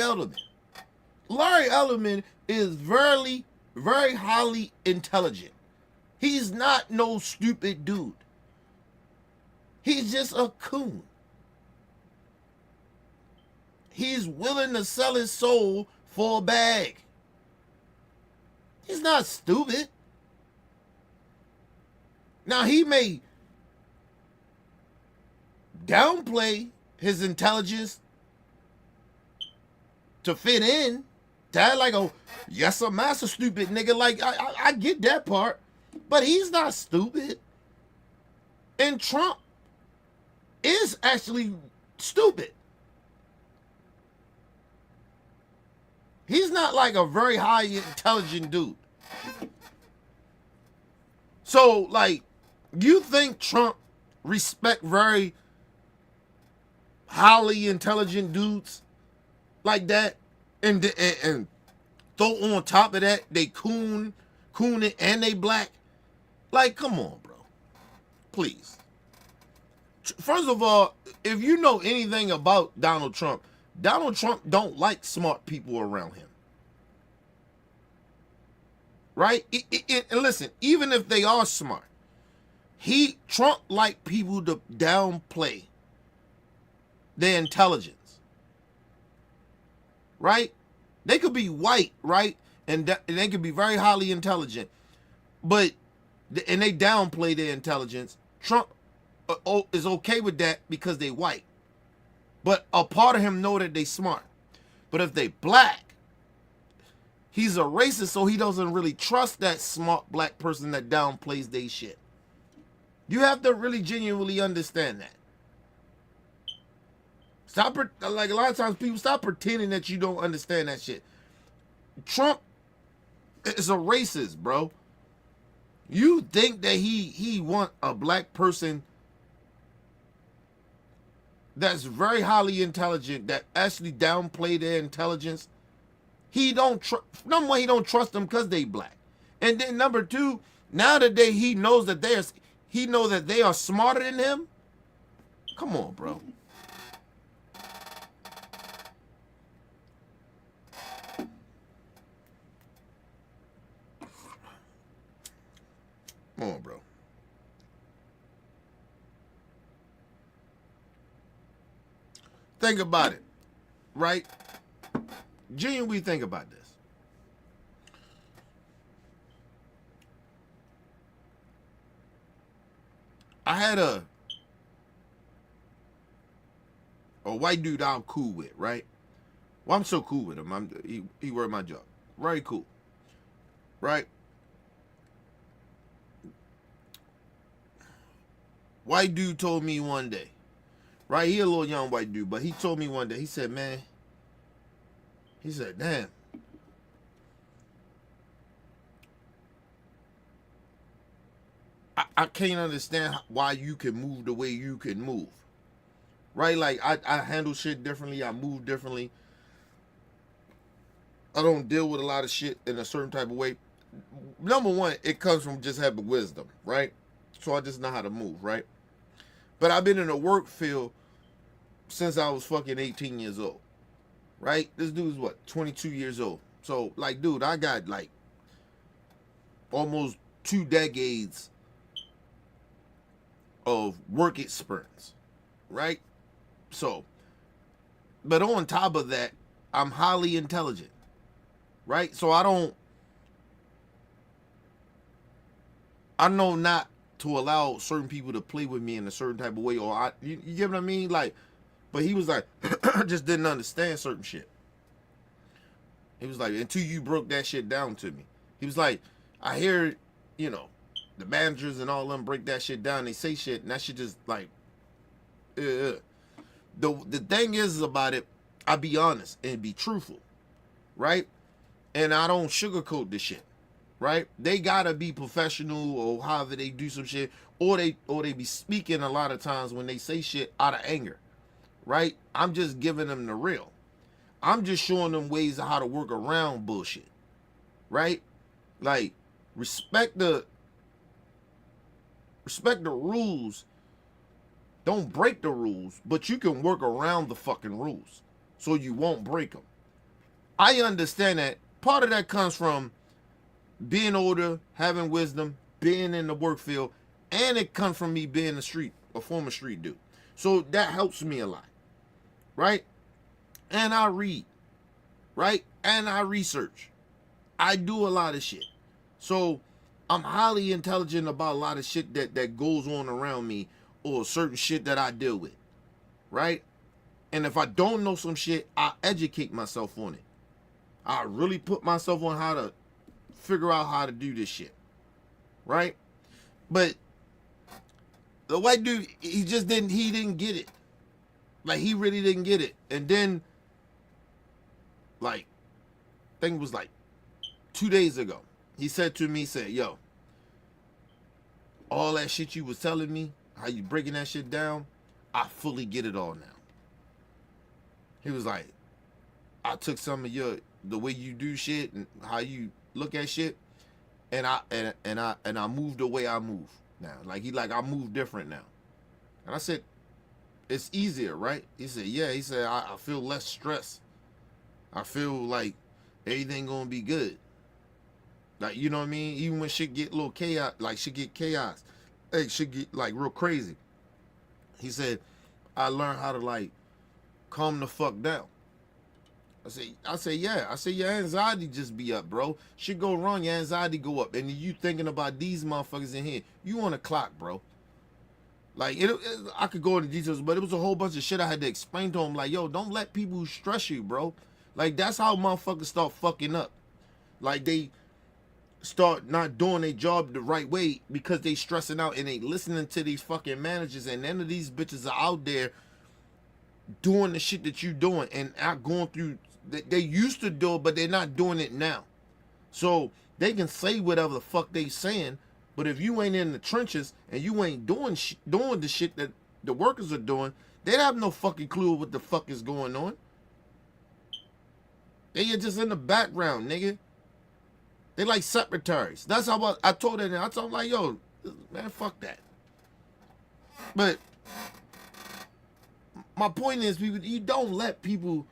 Elderman is very, very highly intelligent. He's not no stupid dude. He's just a coon. He's willing to sell his soul for a bag. He's not stupid. Now, he may downplay his intelligence to fit in. That like, oh, yes, I'm a stupid nigga. Like, I get that part. But he's not stupid. And Trump is actually stupid. He's not like a very high intelligent dude. So, like, you think Trump respect very highly intelligent dudes like that? And throw on top of that, they cooning, and they black? Like, come on, bro. Please. First of all, if you know anything about Donald Trump don't like smart people around him. Right? And listen, even if they are smart, Trump like people to downplay their intelligence. Right? They could be white, right? And they could be very highly intelligent. And they downplay their intelligence. Trump is okay with that because they white. But a part of him know that they smart. But if they black, he's a racist, so he doesn't really trust that smart black person that downplays they shit. You have to really genuinely understand that. Stop, like a lot of times people stop pretending that you don't understand that shit. Trump is a racist, bro. You think that he want a black person that's very highly intelligent, that actually downplay their intelligence? Number one, he don't trust them because they black. And then number two, now that he knows that they are smarter than him. Come on, bro. Come on, bro. Think about it, right? Genuinely think about this. I had a white dude I'm cool with, right? Well, I'm so cool with him. He worked my job. Very cool. Right? White dude told me one day, right? He a little young white dude, but he told me one day, he said, man, he said, damn. I can't understand why you can move the way you can move. Right? Like, I handle shit differently. I move differently. I don't deal with a lot of shit in a certain type of way. Number one, it comes from just having wisdom, right? So I just know how to move, right? But I've been in the work field since I was fucking 18 years old, right? This dude's what, 22 years old. So, like, dude, I got like almost 2 decades of work experience, right? So, but on top of that, I'm highly intelligent, right? So I know not to allow certain people to play with me in a certain type of way, or you get what I mean? Like, but he was like, I just didn't understand certain shit. He was like, until you broke that shit down to me. He was like, I hear, the managers and all them break that shit down. They say shit, and that shit just like, The thing is about it, I be honest and be truthful, right? And I don't sugarcoat this shit, right? They gotta be professional or however they do some shit, or they be speaking a lot of times when they say shit out of anger, right? I'm just giving them the real. I'm just showing them ways of how to work around bullshit, right? Like, respect the rules. Don't break the rules, but you can work around the fucking rules so you won't break them. I understand that. Part of that comes from being older, having wisdom, being in the work field, and it comes from me being a former street dude. So that helps me a lot, right? And I read, right? And I research. I do a lot of shit. So I'm highly intelligent about a lot of shit that goes on around me or certain shit that I deal with, right? And if I don't know some shit, I educate myself on it. I really put myself on how to figure out how to do this shit, right? But the white dude, he didn't get it. Like, he really didn't get it. And then, like, I think it was like 2 days ago, he said to me, yo, all that shit you was telling me, how you breaking that shit down, I fully get it all now. He was like, I took some of the way you do shit and how you look at shit, and I moved the way I move now. Like, I move different now. And I said, it's easier, right? He said, yeah. He said, I feel less stress. I feel like everything gonna be good. Like, you know what I mean? Even when shit get a little chaos, like shit get chaos, hey, shit get like real crazy. He said, I learned how to like calm the fuck down. I say, yeah. I say, your anxiety just be up, bro. Shit go wrong, your anxiety go up. And you thinking about these motherfuckers in here. You on the clock, bro. Like, I could go into details, but it was a whole bunch of shit I had to explain to him. Like, yo, don't let people stress you, bro. Like, that's how motherfuckers start fucking up. Like, they start not doing their job the right way because they stressing out and they listening to these fucking managers, and none of these bitches are out there doing the shit that you doing and out going through. They used to do it, but they're not doing it now. So they can say whatever the fuck they saying, but if you ain't in the trenches and you ain't doing the shit that the workers are doing, they have no fucking clue what the fuck is going on. They are just in the background, nigga. They like secretaries. That's how I told them. I told them, like, yo, man, fuck that. But my point is, people, you don't let people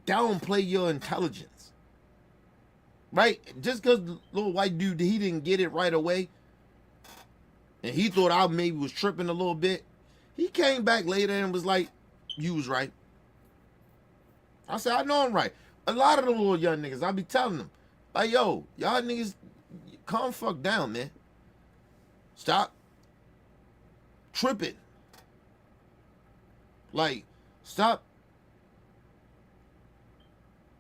downplay your intelligence. Right? Just because the little white dude, he didn't get it right away, and he thought I maybe was tripping a little bit, he came back later and was like, you was right. I said, I know I'm right. A lot of the little young niggas, I be telling them, like, yo, y'all niggas, calm fuck down, man. Stop tripping. Like, stop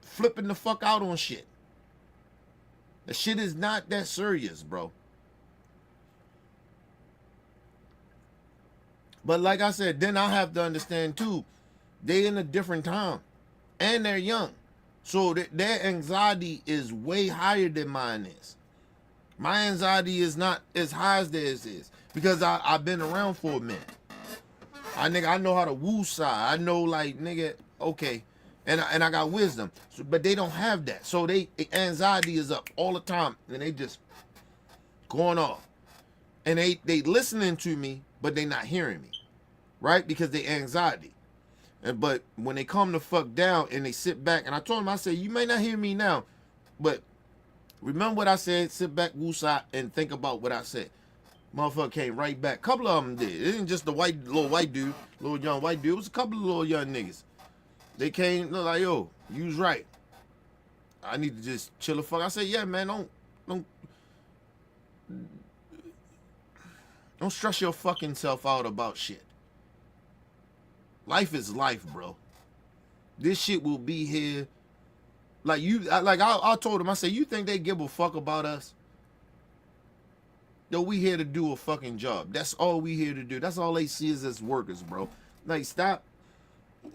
flipping the fuck out on shit. The shit is not that serious, bro. But like I said, then I have to understand too, they in a different time and they're young. So their anxiety is way higher than mine is. My anxiety is not as high as theirs is because I've been around for a minute. I know how to woo side. I know, like, nigga, okay. And I got wisdom. So, but they don't have that. So anxiety is up all the time. And they just going off. And they listening to me, but they not hearing me. Right? Because they anxiety. But when they come the fuck down and they sit back, and I told them, I said, you may not hear me now, but remember what I said, sit back, woosah, and think about what I said. Motherfucker came right back. A couple of them did. It isn't just the little white dude, little young white dude. It was a couple of little young niggas. They came, like, yo, you was right. I need to just chill the fuck. I said, yeah, man, don't stress your fucking self out about shit. Life is life, bro. This shit will be here. Like I told him, I said, you think they give a fuck about us? Yo, we here to do a fucking job. That's all we here to do. That's all they see is as workers, bro. Like, stop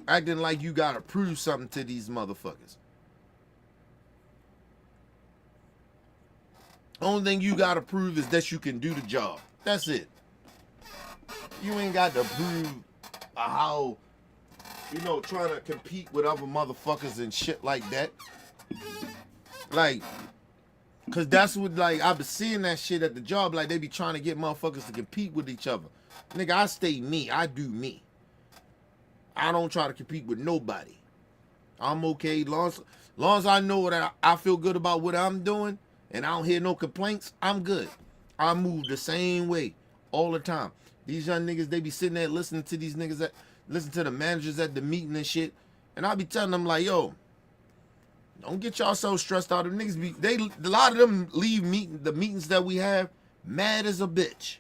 acting like you gotta prove something to these motherfuckers. Only thing you gotta prove is that you can do the job. That's it. You ain't got to prove how, trying to compete with other motherfuckers and shit like that. Like, cause that's what, like, I've been seeing that shit at the job. Like, they be trying to get motherfuckers to compete with each other. Nigga, I stay me. I do me. I don't try to compete with nobody. I'm okay. Long as I know that I feel good about what I'm doing and I don't hear no complaints, I'm good. I move the same way all the time. These young niggas, they be sitting there listening to these niggas listen to the managers at the meeting and shit. And I be telling them, like, yo, Don't get y'all so stressed out. Them niggas a lot of them leave the meetings that we have mad as a bitch.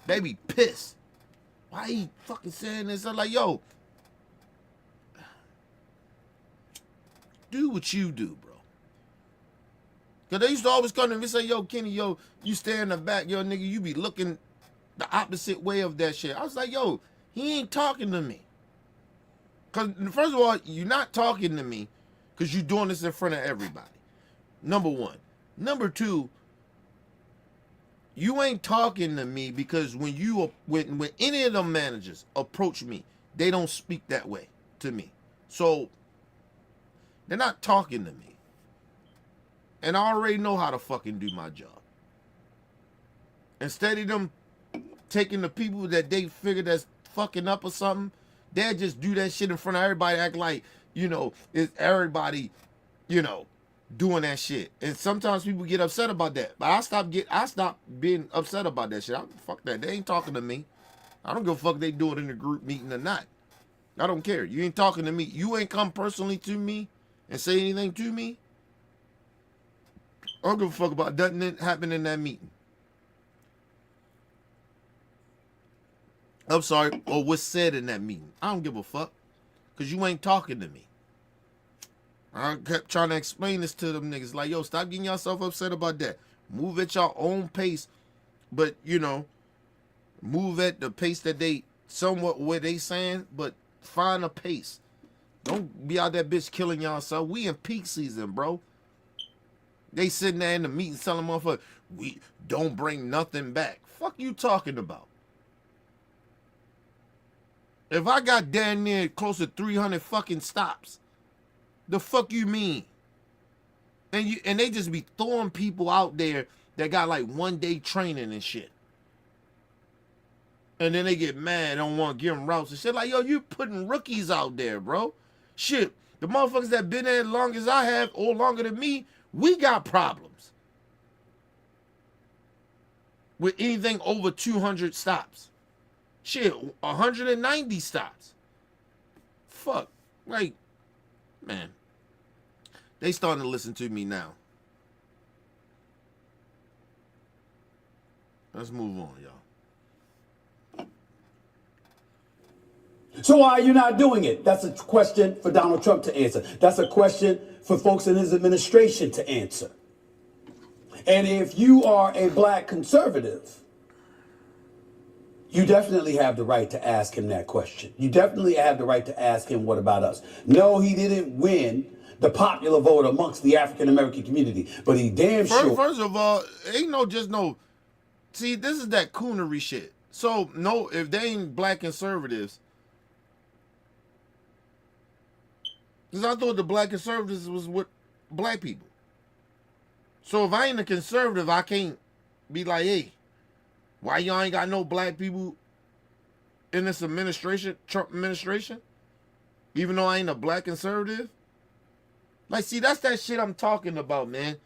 They be pissed. Why he fucking saying this? I'm like, yo, do what you do, bro. Cause they used to always come to me and say, yo, Kenny, yo, you stay in the back, yo, nigga, you be looking the opposite way of that shit. I was like, yo, he ain't talking to me. Cause first of all, you're not talking to me because you're doing this in front of everybody. Number one. Number two, you ain't talking to me because when any of them managers approach me, they don't speak that way to me. So they're not talking to me. And I already know how to fucking do my job. Instead of them taking the people that they figure that's fucking up or something, they'll just do that shit in front of everybody, act like, you know, it's everybody, you know, doing that shit. And sometimes people get upset about that. But I stopped being upset about that shit. Fuck that. They ain't talking to me. I don't give a fuck if they do it in a group meeting or not. I don't care. You ain't talking to me. You ain't come personally to me and say anything to me. I don't give a fuck about nothing that happened in that meeting. I'm sorry, or what's said in that meeting. I don't give a fuck. Because you ain't talking to me. I kept trying to explain this to them niggas. Like, yo, stop getting yourself upset about that. Move at your own pace. But, you know, move at the pace that they somewhat where they saying, but find a pace. Don't be out that bitch killing yourself. We in peak season, bro. They sitting there in the meeting telling motherfuckers, we don't bring nothing back. Fuck you talking about? If I got damn near close to 300 fucking stops, the fuck you mean? And they just be throwing people out there that got like 1 day training and shit. And then they get mad, don't want to give them routes and shit. Like, yo, you putting rookies out there, bro. Shit, the motherfuckers that been there as long as I have or longer than me, we got problems with anything over 200 stops. Shit, 190 stops. Fuck. Like, man. They starting to listen to me now. Let's move on, y'all.
So why are you not doing it? That's a question for Donald Trump to answer. That's a question for folks in his administration to answer. And if you are a black conservative, you definitely have the right to ask him that question. You definitely have the right to ask him, what about us? No, he didn't win the popular vote amongst the African-American community, but he damn sure...
First of all, ain't no just no... See, this is that coonery shit. So, no, if they ain't black conservatives... Because I thought the black conservatives was with black people. So if I ain't a conservative, I can't be like, hey, why y'all ain't got no black people in this administration, Trump administration? Even though I ain't a black conservative? Like, see, that's that shit I'm talking about, man.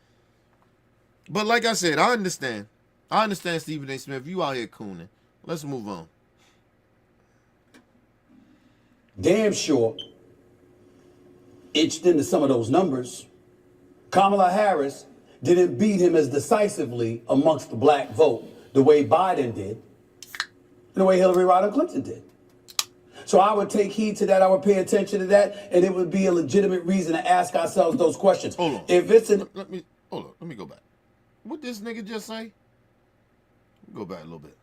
But like I said, I understand. I understand, Stephen A. Smith. You out here cooning. Let's move on.
Damn sure itched into some of those numbers. Kamala Harris didn't beat him as decisively amongst the black vote the way Biden did, and the way Hillary Rodham Clinton did. So I would take heed to that. I would pay attention to that, and it would be a legitimate reason to ask ourselves those questions.
Hold on.
If it's an...
Let me go back. What this nigga just say? Go back a little bit.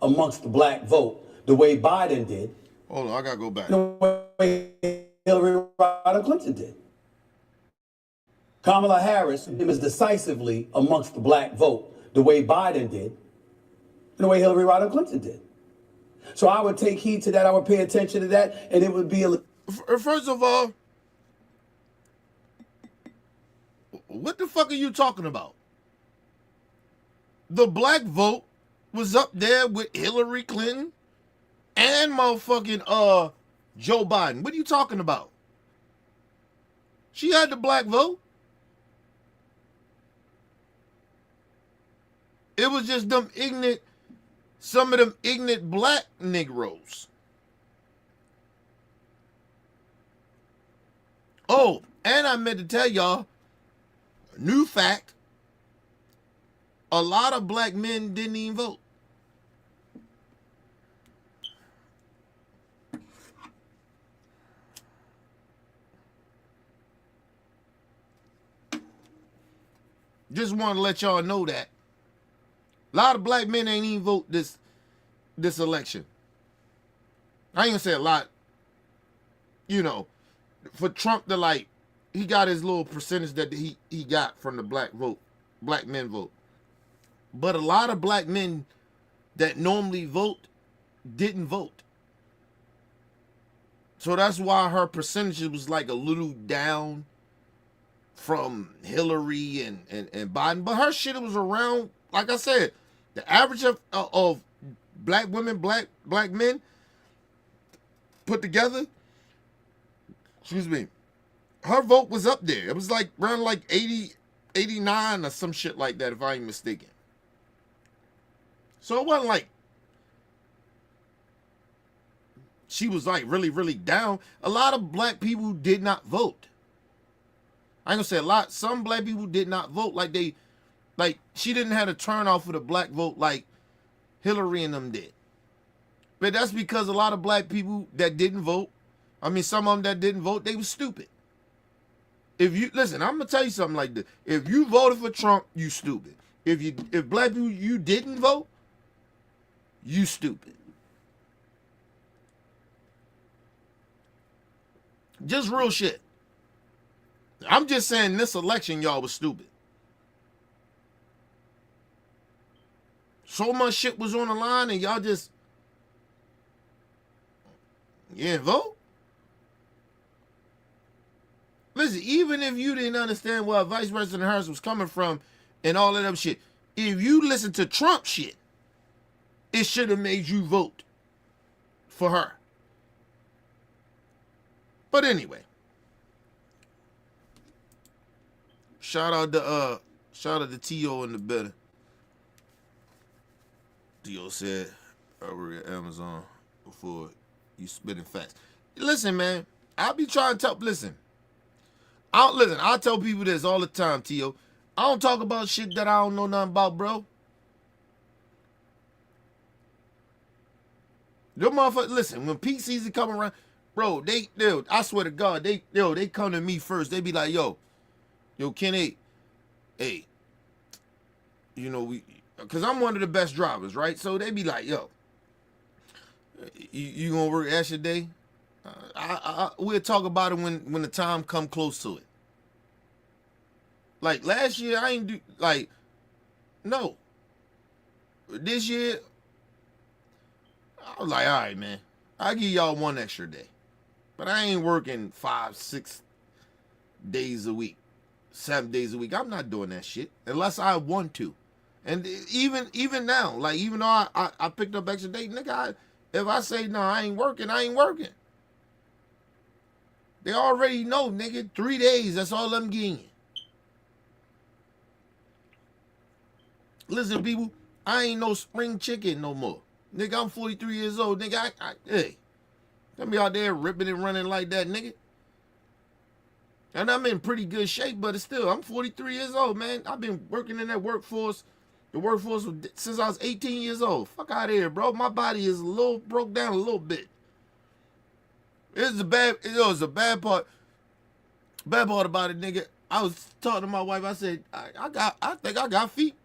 Amongst the black vote, the way Biden did.
Hold on, I gotta go back.
The way Hillary Rodham Clinton did. Kamala Harris him as decisively amongst the black vote the way Biden did, and the way Hillary Rodham Clinton did. So I would take heed to that. I would pay attention to that, and it would be a...
First of all, what the fuck are you talking about? The black vote was up there with Hillary Clinton and motherfucking Joe Biden. What are you talking about? She had the black vote. It was just some of them ignorant black Negroes. Oh, And I meant to tell y'all, new fact, a lot of black men didn't even vote. Just want to let y'all know that. A lot of black men ain't even vote this election. I ain't gonna say a lot. You know, for Trump to like, he got his little percentage that he got from the black men vote. But a lot of black men that normally vote didn't vote. So that's why her percentage was like a little down from Hillary and Biden. But her shit was around, like I said, the average of black women, black men put together, excuse me, her vote was up there. It was like around like 80, 89 or some shit like that, if I ain't mistaken. So it wasn't like she was like really, really down. A lot of black people did not vote. I ain't gonna say a lot. Some black people did not vote. Like she didn't have a turnout for the black vote like Hillary and them did. But that's because a lot of black people that didn't vote, I mean, some of them that didn't vote, they were stupid. If you listen, I'm gonna tell you something like this. If you voted for Trump, you stupid. If black people you didn't vote, you stupid. Just real shit. I'm just saying this election, y'all was stupid. So much shit was on the line and y'all just, you didn't vote? Listen, even if you didn't understand where Vice President Harris was coming from and all of that shit, if you listen to Trump shit, it should have made you vote for her. But anyway, shout out to T.O. in the building. T.O. said over at Amazon before you spitting facts. Listen, man, I'll be trying to I'll tell people this all the time, T.O. I don't talk about shit that I don't know nothing about, bro. Them motherfuckers, listen, when peak season come around, bro, I swear to God, they come to me first. They be like, yo, Kenny, hey, you know, because I'm one of the best drivers, right? So they be like, yo, you gonna work extra day? We'll talk about it when the time come close to it. Like last year, I ain't do like, no. This year, I was like, all right, man, I'll give y'all one extra day, but I ain't working 5, 6 days a week, 7 days a week. I'm not doing that shit unless I want to. And even now, like even though I picked up extra day, nigga, if I say no, I ain't working, I ain't working. They already know, nigga, 3 days, that's all I'm getting. Listen, people, I ain't no spring chicken no more. Nigga, I'm 43 years old. Nigga, hey, let me out there ripping and running like that, nigga. And I'm in pretty good shape, but it's still, I'm 43 years old, man. I've been working in that workforce, since I was 18 years old. Fuck out of here, bro. My body is a little broke down a little bit. It's a bad part. Bad part about it, nigga. I was talking to my wife. I said, I think I got feet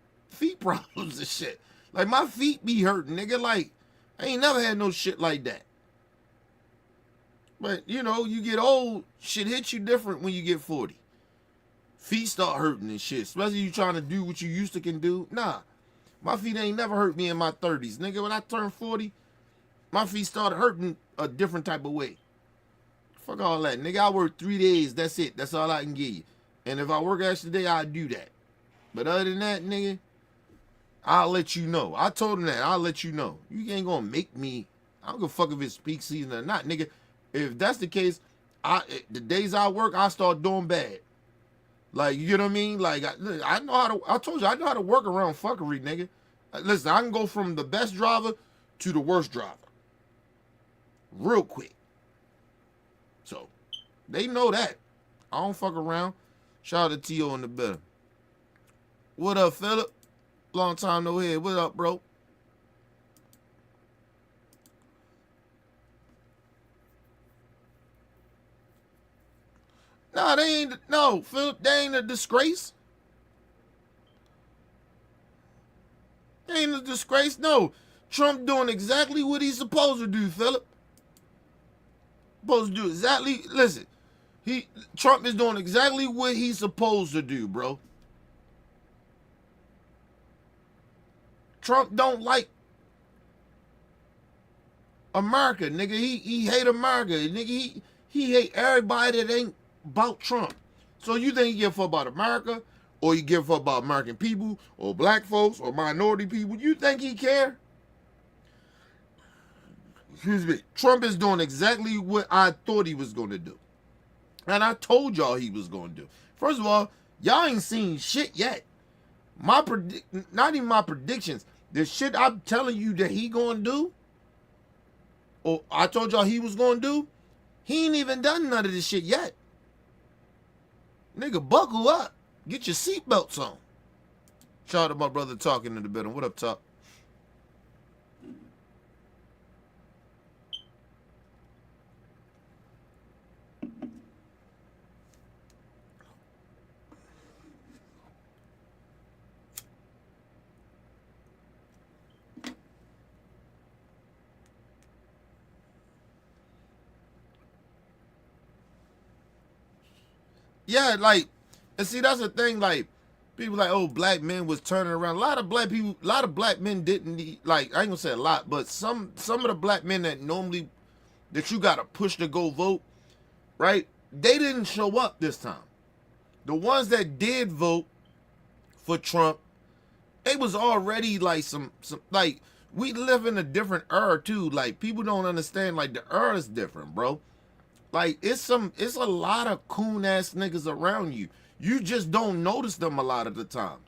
problems and shit. Like my feet be hurting, nigga. Like I ain't never had no shit like that. But you know, you get old, shit hits you different when you get 40. Feet start hurting and shit. Especially you trying to do what you used to can do. Nah, my feet ain't never hurt me in my 30s, nigga. When I turned 40, my feet started hurting a different type of way. Fuck all that, nigga. I work 3 days. That's it. That's all I can give you. And if I work extra day, I'll do that. But other than that, nigga, I'll let you know. I told him that. I'll let you know. You ain't gonna make me. I don't give a fuck if it's peak season or not, nigga. If that's the case, the days I work, I start doing bad. Like, you know what I mean? Like, I know how to. I told you, I know how to work around fuckery, nigga. Listen, I can go from the best driver to the worst driver, real quick. So, they know that. I don't fuck around. Shout out to T.O. in the building. What up, Philip? Long time no hear. What up, bro? Nah, they ain't. No, Philip, they ain't a disgrace. They ain't a disgrace. No, Trump doing exactly what he's supposed to do, Philip. Supposed to do exactly. Listen, Trump is doing exactly what he's supposed to do, bro. Trump don't like America, nigga. He hate America, nigga. He hate everybody that ain't about Trump. So you think he give a fuck about America, or you give a fuck about American people, or black folks, or minority people? You think he care? Excuse me. Trump is doing exactly what I thought he was going to do, and I told y'all he was going to do. First of all, y'all ain't seen shit yet. Not even my predictions. The shit I'm telling you that he gonna do, or I told y'all he was gonna do, he ain't even done none of this shit yet. Nigga, buckle up. Get your seatbelts on. Shout out to my brother talking in the bedroom. What up, Talk? Yeah, like, and see, that's the thing, like, people like, oh, black men was turning around. A lot of black men didn't need, like, I ain't gonna say a lot, but some of the black men that normally, that you gotta push to go vote, right? They didn't show up this time. The ones that did vote for Trump, it was already like some like, we live in a different era too. Like, people don't understand, like, the era is different, bro. Like, it's a lot of coon ass niggas around you. You just don't notice them a lot of the times.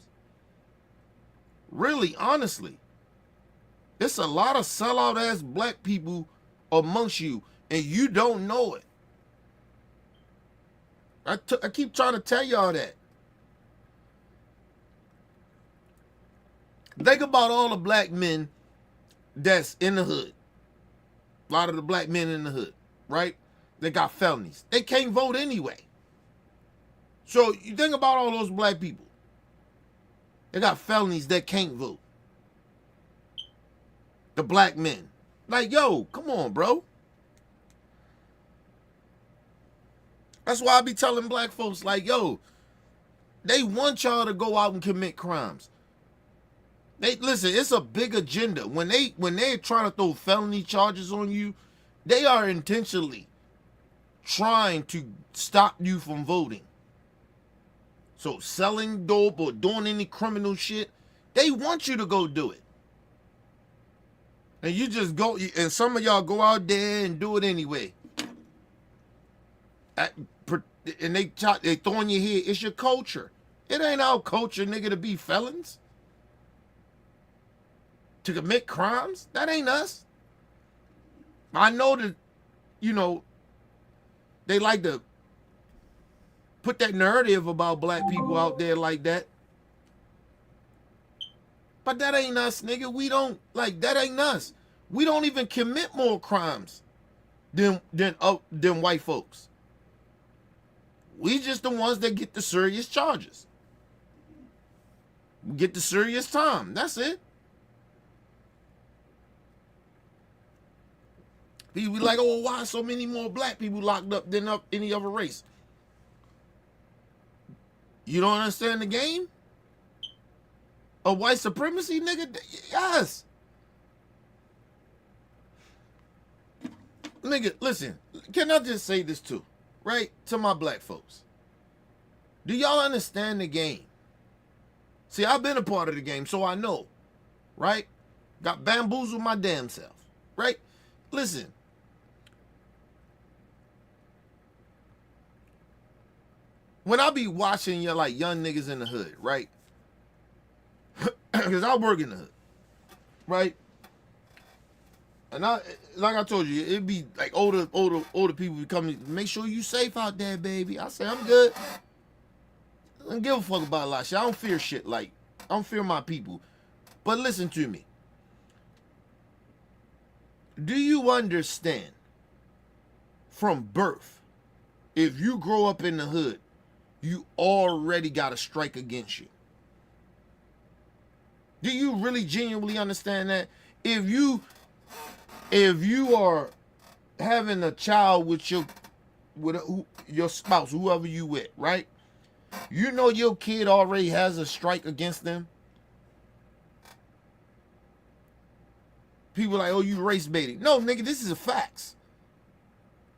Really, honestly. It's a lot of sellout ass black people amongst you, and you don't know it. I keep trying to tell y'all that. Think about all the black men that's in the hood. A lot of the black men in the hood, right? They got felonies. They can't vote anyway. So you think about all those black people. They got felonies that can't vote. The black men. Like, yo, come on, bro. That's why I be telling black folks, like, yo, they want y'all to go out and commit crimes. Listen, it's a big agenda. When they're trying to throw felony charges on you, they are intentionally trying to stop you from voting. So selling dope or doing any criminal shit, they want you to go do it. And you just go, and some of y'all go out there and do it anyway. And they throw in your head, it's your culture. It ain't our culture, nigga, to be felons. To commit crimes. That ain't us. I know that, you know, they like to put that narrative about black people out there like that. But that ain't us, nigga. We don't, like, that ain't us. We don't even commit more crimes than white folks. We just the ones that get the serious charges. We get the serious time. That's it. People be like, oh, why so many more black people locked up than any other race? You don't understand the game of white supremacy, nigga? Yes. Nigga, listen, can I just say this too, right? To my black folks. Do y'all understand the game? See, I've been a part of the game, so I know, right? Got bamboozled my damn self, right? Listen. When I be watching you like young niggas in the hood, right? Because I work in the hood, right? And like I told you, it'd be like older people coming. Make sure you safe out there, baby. I say I'm good. I don't give a fuck about a lot of shit. I don't fear shit. Like I don't fear my people. But listen to me. Do you understand? From birth, if you grow up in the hood, you already got a strike against you. Do you really genuinely understand that? If you are having a child with your spouse, whoever you with, right? You know your kid already has a strike against them. People like, oh, you race baiting. No, nigga, this is a facts.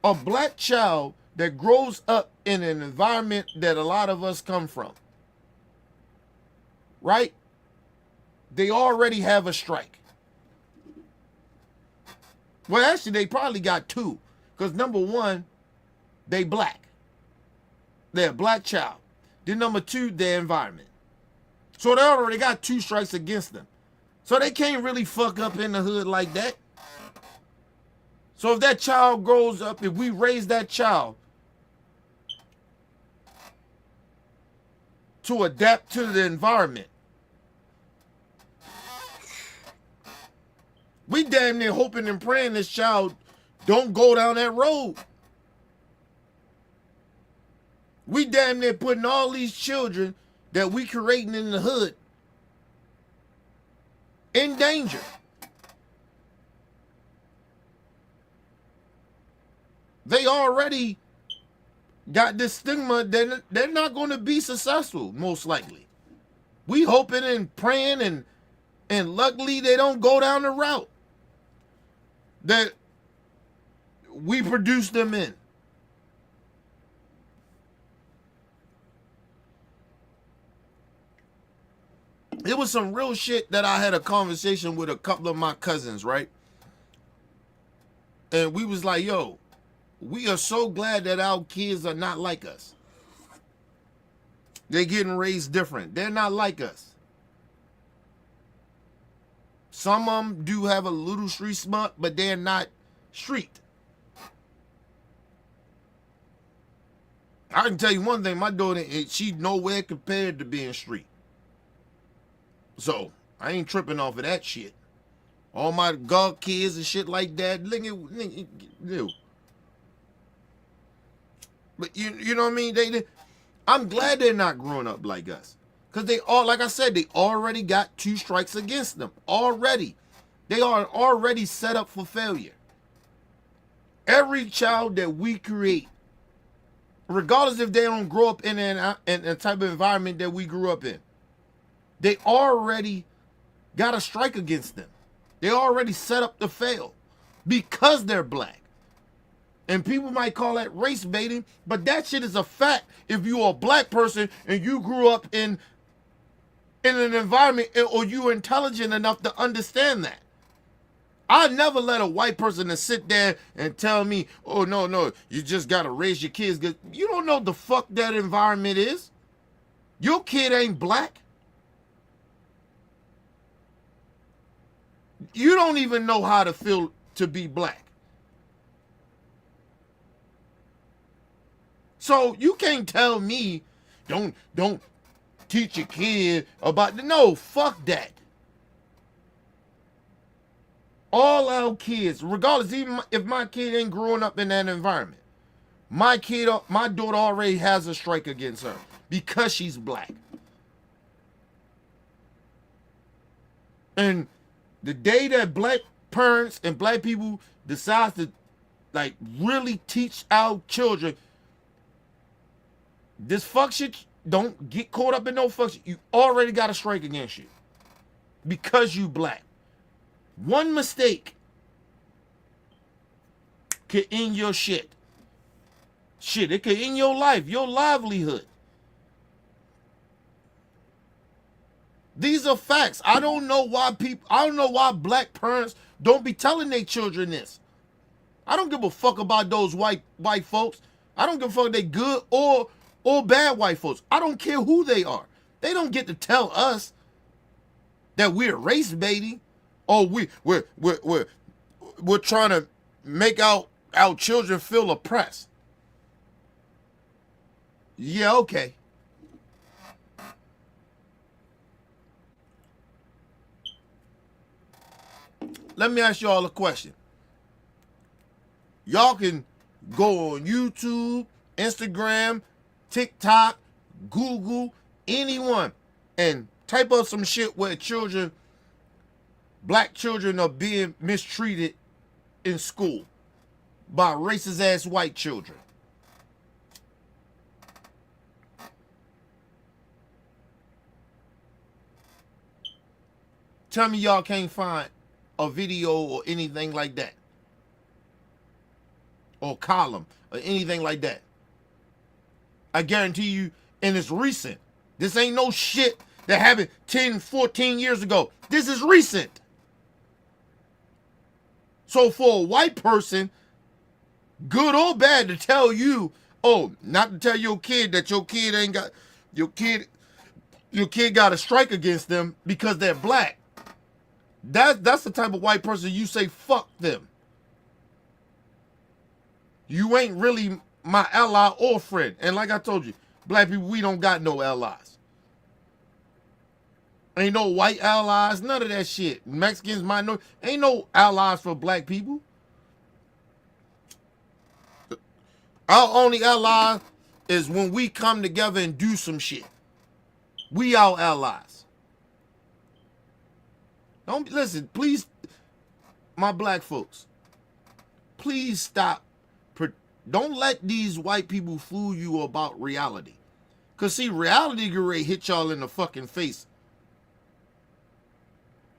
A black child that grows up in an environment that a lot of us come from, right? They already have a strike. Well, actually, they probably got two. Because number one, they black. They're a black child. Then number two, their environment. So they already got two strikes against them. So they can't really fuck up in the hood like that. So if that child grows up, if we raise that child to adapt to the environment, we damn near hoping and praying this child don't go down that road. We damn near putting all these children that we creating in the hood in danger. They already got this stigma that they're not going to be successful, most likely. We hoping and praying and luckily they don't go down the route that we produce them in. It was some real shit that I had a conversation with a couple of my cousins, right? And we was like, yo, we are so glad that our kids are not like us. They're getting raised different. They're not like us. Some of them do have a little street smart, but they're not street. I can tell you one thing, my daughter, she nowhere compared to being street. So, I ain't tripping off of that shit. All my god kids and shit like that, But you know what I mean? I'm glad they're not growing up like us. Because they all, like I said, they already got two strikes against them. Already. They are already set up for failure. Every child that we create, regardless if they don't grow up in a type of environment that we grew up in, they already got a strike against them. They already set up to fail because they're black. And people might call that race baiting, but that shit is a fact. If you're a black person and you grew up in an environment or you're intelligent enough to understand that. I never let a white person to sit there and tell me, oh, no, you just got to raise your kids good. You don't know the fuck that environment is. Your kid ain't black. You don't even know how to feel to be black. So you can't tell me, don't teach your kid about, no, fuck that. All our kids, regardless, even if my kid ain't growing up in that environment, my daughter already has a strike against her because she's black. And the day that black parents and black people decide to like really teach our children this fuck shit, don't get caught up in no fuck shit. You already got a strike against you because you black. One mistake could end your shit. Shit, it could end your life, your livelihood. These are facts. I don't know why black parents don't be telling their children this. I don't give a fuck about those white folks. I don't give a fuck if they good or bad white folks. I don't care who they are. They don't get to tell us that we're race baiting or we're we're trying to make our children feel oppressed. Yeah, okay. Let me ask y'all a question. Y'all can go on YouTube, Instagram, TikTok, Google, anyone, and type up some shit where children, black children, are being mistreated in school by racist ass white children. Tell me y'all can't find a video or anything like that, or column or anything like that. I guarantee you, and it's recent. This ain't no shit that happened 10, 14 years ago. This is recent. So for a white person, good or bad, to tell you, oh, not to tell your kid that your kid ain't got, your kid got a strike against them because they're black. That's the type of white person you say fuck them. You ain't really my ally or friend. And like I told you, black people, we don't got no allies. Ain't no white allies, none of that shit. Mexicans, minorities, ain't no allies for black people. Our only ally is when we come together and do some shit. We our allies. Don't listen, please, my black folks. Please stop. Don't let these white people fool you about reality. Cause see, reality get ready to hit y'all in the fucking face.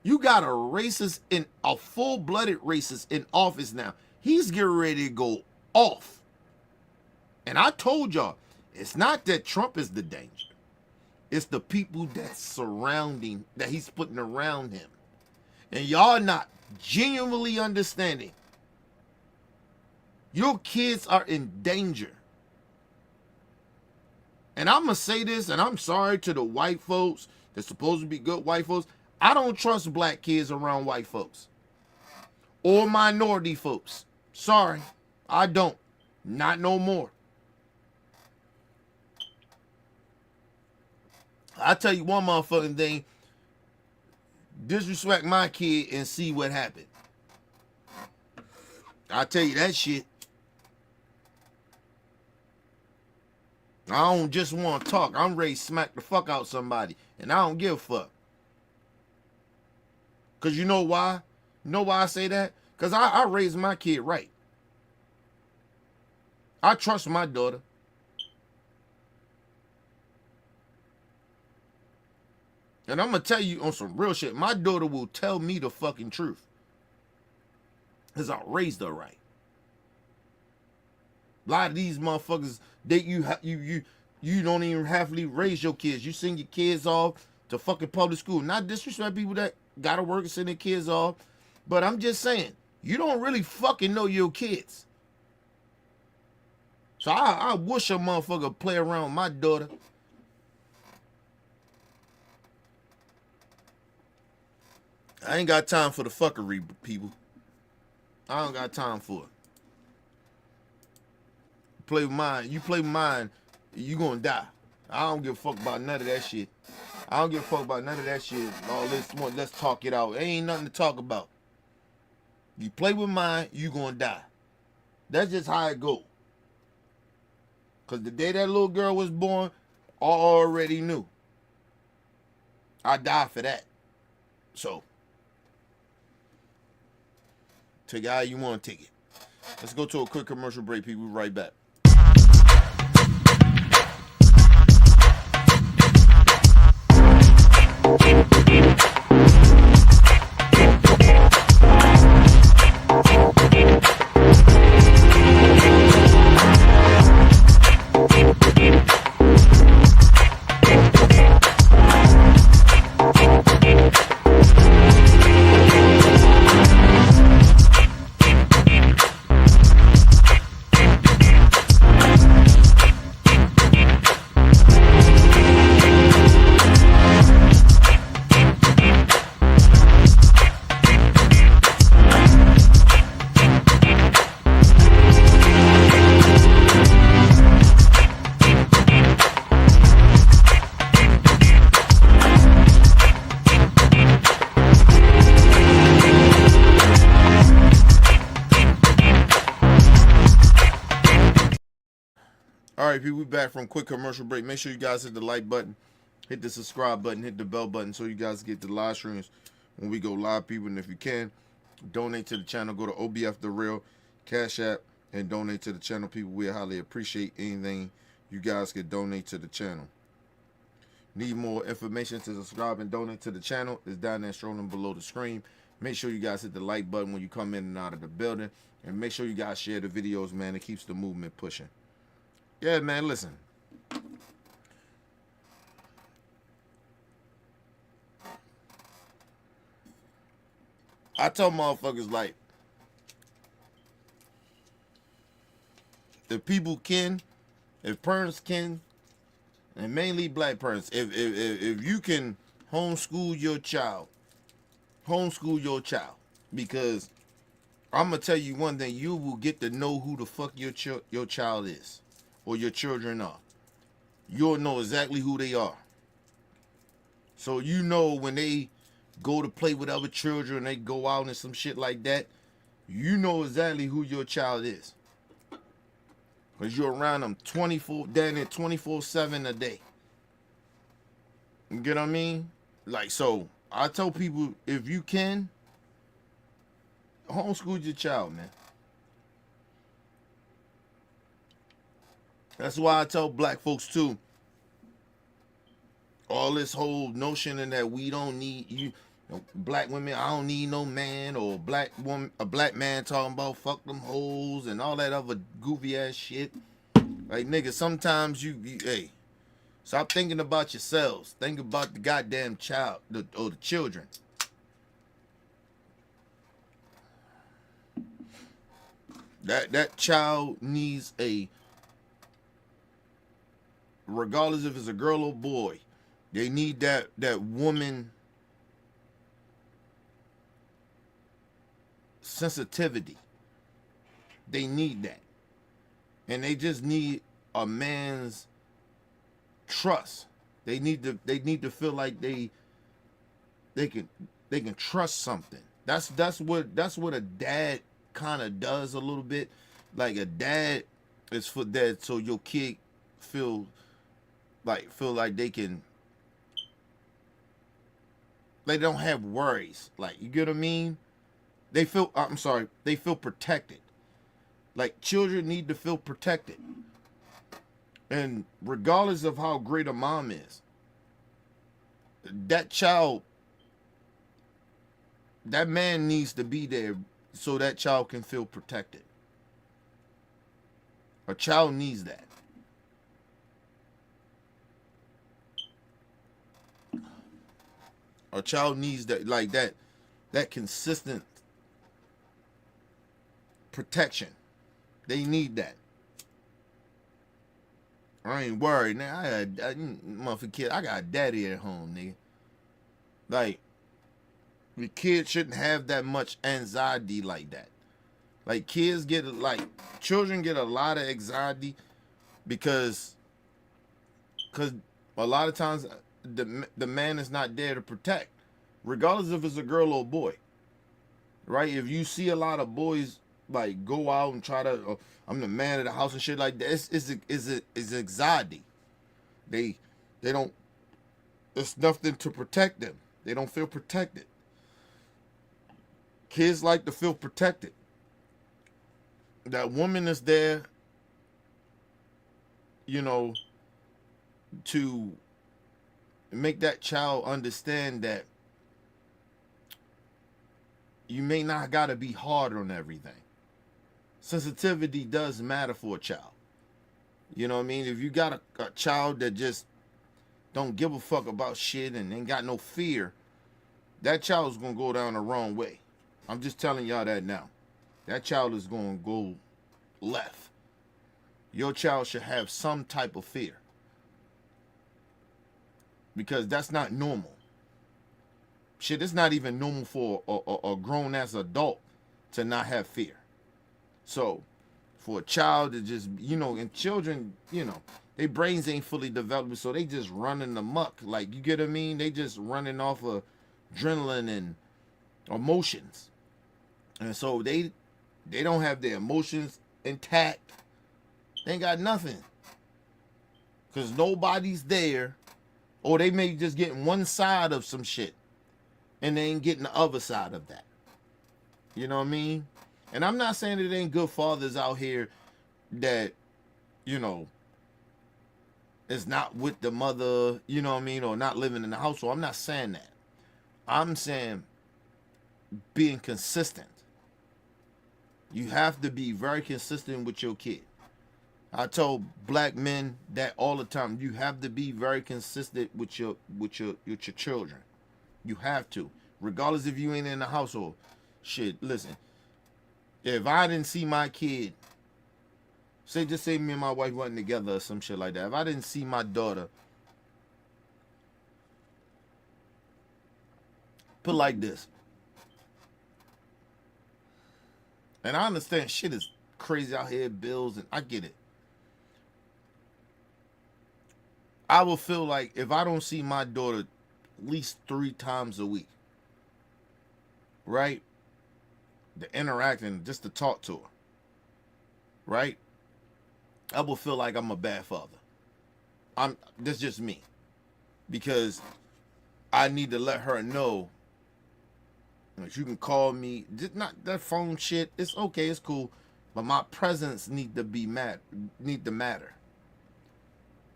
You got a racist, a full-blooded racist in office now. He's getting ready to go off. And I told y'all, it's not that Trump is the danger. It's the people that's surrounding, that he's putting around him. And y'all not genuinely understanding. Your kids are in danger. And I'm going to say this, and I'm sorry to the white folks that's supposed to be good white folks. I don't trust black kids around white folks. Or minority folks. Sorry, I don't. Not no more. I tell you one motherfucking thing. Disrespect my kid and see what happened. I tell you that shit. I don't just want to talk. I'm ready to smack the fuck out somebody. And I don't give a fuck. Because you know why? You know why I say that? Because I raised my kid right. I trust my daughter. And I'm going to tell you on some real shit. My daughter will tell me the fucking truth. Because I raised her right. A lot of these motherfuckers, you don't even have to raise your kids. You send your kids off to fucking public school. Not disrespect people that got to work and send their kids off. But I'm just saying, you don't really fucking know your kids. So I wish a motherfucker play around with my daughter. I ain't got time for the fuckery, people. I don't got time for it. Play with mine. You play with mine, you gonna die. I don't give a fuck about none of that shit. I don't give a fuck about none of that shit. All this, let's talk it out. Ain't nothing to talk about. You play with mine, you gonna die. That's just how it go. Cause the day that little girl was born, I already knew. I died for that. So, take it how you want to take it. Let's go to a quick commercial break, people. We'll be right back. right, people, we back from quick commercial break. Make sure you guys hit the like button, hit the subscribe button, hit the bell button so you guys get the live streams when we go live, people. And if you can, donate to the channel. Go to OBF The Real, Cash App, and donate to the channel, people. We highly appreciate anything you guys can donate to the channel. Need more information to subscribe and donate to the channel? It's down there scrolling below the screen. Make sure you guys hit the like button when you come in and out of the building. And make sure you guys share the videos, man. It keeps the movement pushing. Yeah, man, listen. I tell motherfuckers, like, if people can, if parents can, and mainly black parents, if you can homeschool your child, because I'm gonna tell you one thing: you will get to know who the fuck your child is, or your children are. You'll know exactly who they are. So you know when they go to play with other children, they go out and some shit like that, you know exactly who your child is. Because you're around them 24/7 a day. You get what I mean? Like, so I tell people, if you can, homeschool your child, man. That's why I tell black folks too, all this whole notion in that we don't need you know, black women, I don't need no man, or black woman, a black man talking about fuck them hoes and all that other goofy ass shit. Like, nigga, sometimes you hey, stop thinking about yourselves. Think about the goddamn child, or the children. That child needs a, regardless if it's a girl or boy, they need that woman sensitivity. They need that. And they just need a man's trust. They need to feel like they can trust something. That's what a dad kind of does a little bit. Like, a dad is for that, so your kid feel like they don't have worries. Like, you get what I mean? They feel protected. Like, children need to feel protected. And regardless of how great a mom is, that man needs to be there so that child can feel protected. A child needs that. A child needs that, like that consistent protection. They need that. I ain't worried now. I motherfucking kid. I got a daddy at home, nigga. Like, the kids shouldn't have that much anxiety like that. Like, children get a lot of anxiety because a lot of times the man is not there to protect, regardless if it's a girl or a boy. Right? If you see a lot of boys like go out and try to, I'm the man of the house and shit like that, it's anxiety. They don't. It's nothing to protect them. They don't feel protected. Kids like to feel protected. That woman is there, you know, to make that child understand that you may not gotta be hard on everything. Sensitivity does matter for a child. You know what I mean? If you got a child that just don't give a fuck about shit and ain't got no fear, that child is gonna go down the wrong way. I'm just telling y'all that now. That child is gonna go left. Your child should have some type of fear, because that's not normal. Shit, it's not even normal for a grown-ass adult to not have fear. So, for a child to just, you know, and children, you know, their brains ain't fully developed, so they just running amok. Like, you get what I mean? They just running off of adrenaline and emotions. And so they don't have their emotions intact. They ain't got nothing. because nobody's there, or they may just getting one side of some shit and they ain't getting the other side of that. You know what I mean? And I'm not saying it ain't good fathers out here that, you know, is not with the mother, you know what I mean, or not living in the household. I'm not saying that. I'm saying being consistent. You have to be very consistent with your kid. I told black men that all the time. You have to be very consistent with your children. You have to, regardless if you ain't in the household. Shit, listen. If I didn't see my kid, say me and my wife wasn't together or some shit like that. If I didn't see my daughter, put like this. And I understand shit is crazy out here, bills, and I get it. I will feel like if I don't see my daughter at least 3 times a week, right? To interact and just to talk to her, right? I will feel like I'm a bad father. That's just me. Because I need to let her know that you can call me, just not that phone shit. It's okay, it's cool, but my presence need to matter.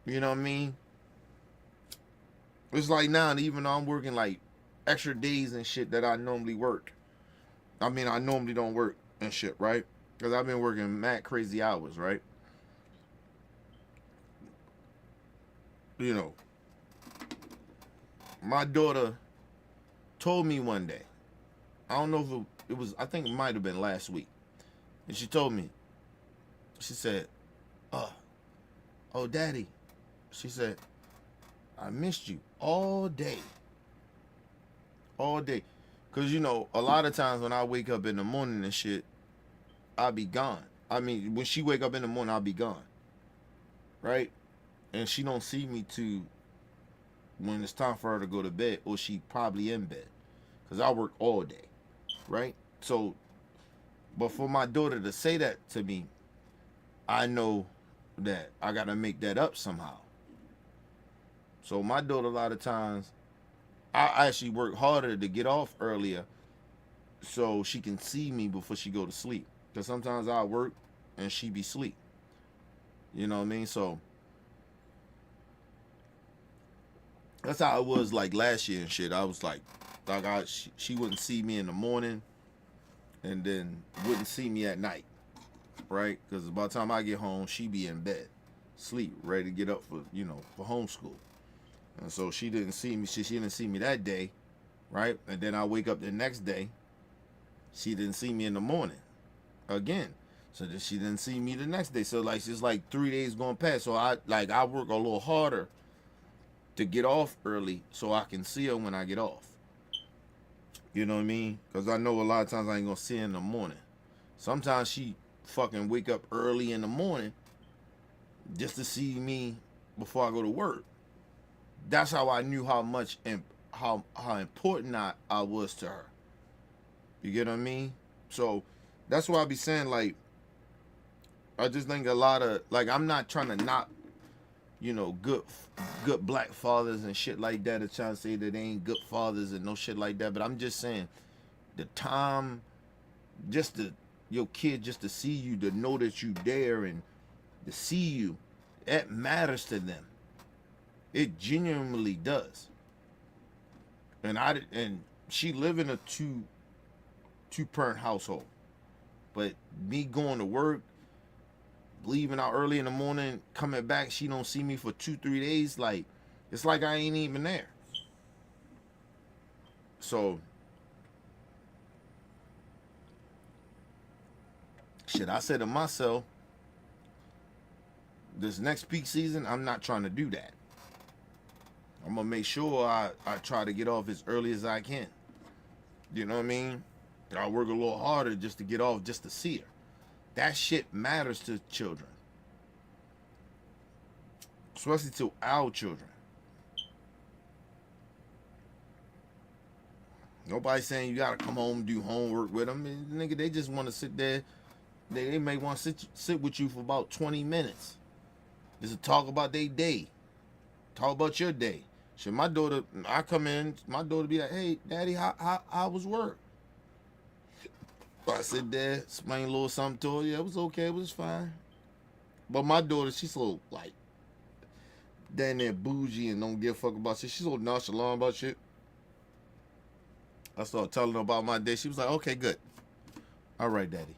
You know what I mean? It's like now, even though I'm working like extra days and shit that I normally work. I mean, I normally don't work and shit, right? Because I've been working mad crazy hours, right? You know, my daughter told me one day, I don't know if it was, I think it might have been last week. And she told me, she said, oh, daddy, she said, I missed you all day. All day. Because, you know, a lot of times when I wake up in the morning and shit, I'll be gone. I mean, when she wake up in the morning, I'll be gone. Right? And she don't see me to when it's time for her to go to bed, or she probably in bed. Because I work all day. Right? So, but for my daughter to say that to me, I know that I got to make that up somehow. So my daughter, a lot of times, I actually work harder to get off earlier so she can see me before she go to sleep. Because sometimes I work and she be asleep. You know what I mean? So that's how it was like last year and shit. I was like she wouldn't see me in the morning and then wouldn't see me at night. Right? Because by the time I get home, she be in bed, sleep, ready to get up for, you know, for homeschool. And so she didn't see me. She didn't see me that day, right? And then I wake up the next day. She didn't see me in the morning again. So then she didn't see me the next day. So like it's like 3 days going past. So I work a little harder to get off early so I can see her when I get off. You know what I mean? Because I know a lot of times I ain't gonna see her in the morning. Sometimes she fucking wake up early in the morning just to see me before I go to work. That's how I knew how much and how important I was to her. You get what I mean? So that's why I be saying, like, I just think a lot of, like, I'm not trying to knock, you know, good black fathers and shit like that, or trying to say that they ain't good fathers and no shit like that. But I'm just saying, the time, just to your kid, just to see you, to know that you there and to see you, that matters to them. It genuinely does. And she live in a two-parent household. But me going to work, leaving out early in the morning, coming back, she don't see me for 2-3 days. Like, it's like I ain't even there. So, shit, I said to myself, this next peak season, I'm not trying to do that. I'm going to make sure I try to get off as early as I can. You know what I mean? I work a little harder just to get off, just to see her. That shit matters to children. Especially to our children. Nobody's saying you got to come home and do homework with them. Nigga, they just want to sit there. They may want to sit with you for about 20 minutes. Just to talk about their day. Talk about your day. Shit, my daughter, I come in, my daughter be like, hey, daddy, how was work? I said, Dad, explain a little something to her. Yeah, it was okay, it was fine. But my daughter, she's so like damn there bougie and don't give a fuck about shit. She's so nonchalant about shit. I started telling her about my day. She was like, okay, good. All right, daddy.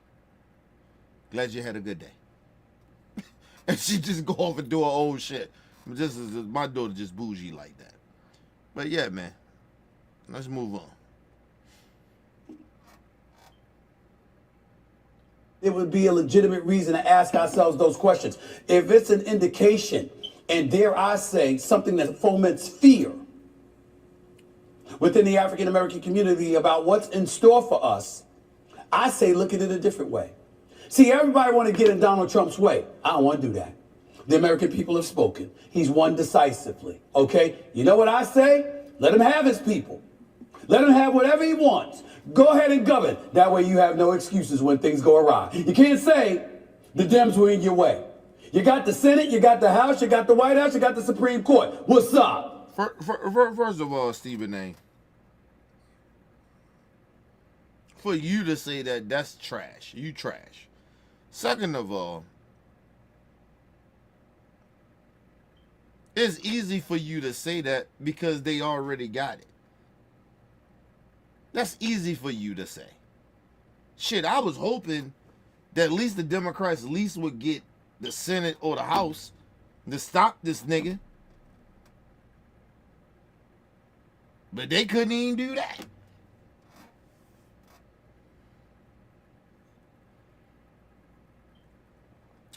Glad you had a good day. And she just go off and do her own shit. My daughter just bougie like that. But yeah, man. Let's move on.
It would be a legitimate reason to ask ourselves those questions. If it's an indication, and dare I say, something that foments fear within the African American community about what's in store for us, I say look at it a different way. See, everybody want to get in Donald Trump's way. I don't want to do that. The American people have spoken. He's won decisively. Okay? You know what I say? Let him have his people. Let him have whatever he wants. Go ahead and govern. That way you have no excuses when things go awry. You can't say the Dems were in your way. You got the Senate, you got the House, you got the White House, you got the Supreme Court. What's up?
First of all, Stephen A., for you to say that, that's trash. You trash. Second of all, it's easy for you to say that because they already got it. That's easy for you to say. Shit, I was hoping that at least the Democrats at least would get the Senate or the House to stop this nigga. But they couldn't even do that.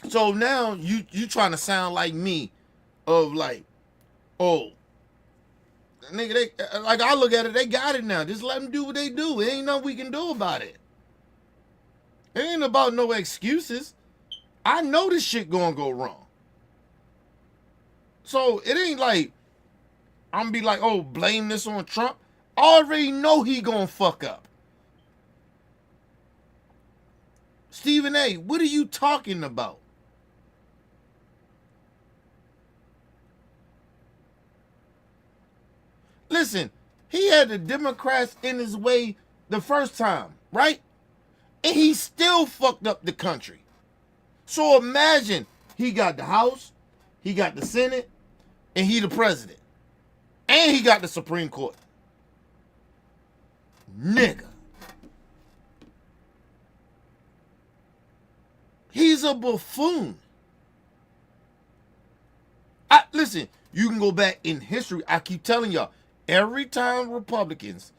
So now you trying to sound like me of like, oh, nigga, they, like I look at it, they got it now. Just let them do what they do. It ain't nothing we can do about it. It ain't about no excuses. I know this shit gonna go wrong. So it ain't like I'm gonna be like, oh, blame this on Trump. I already know he gonna fuck up. Stephen A., what are you talking about? Listen, he had the Democrats in his way the first time, right? And he still fucked up the country. So imagine he got the House, he got the Senate, and he the president. And he got the Supreme Court. Nigga. He's a buffoon. Listen, you can go back in history. I keep telling y'all, every time Republicans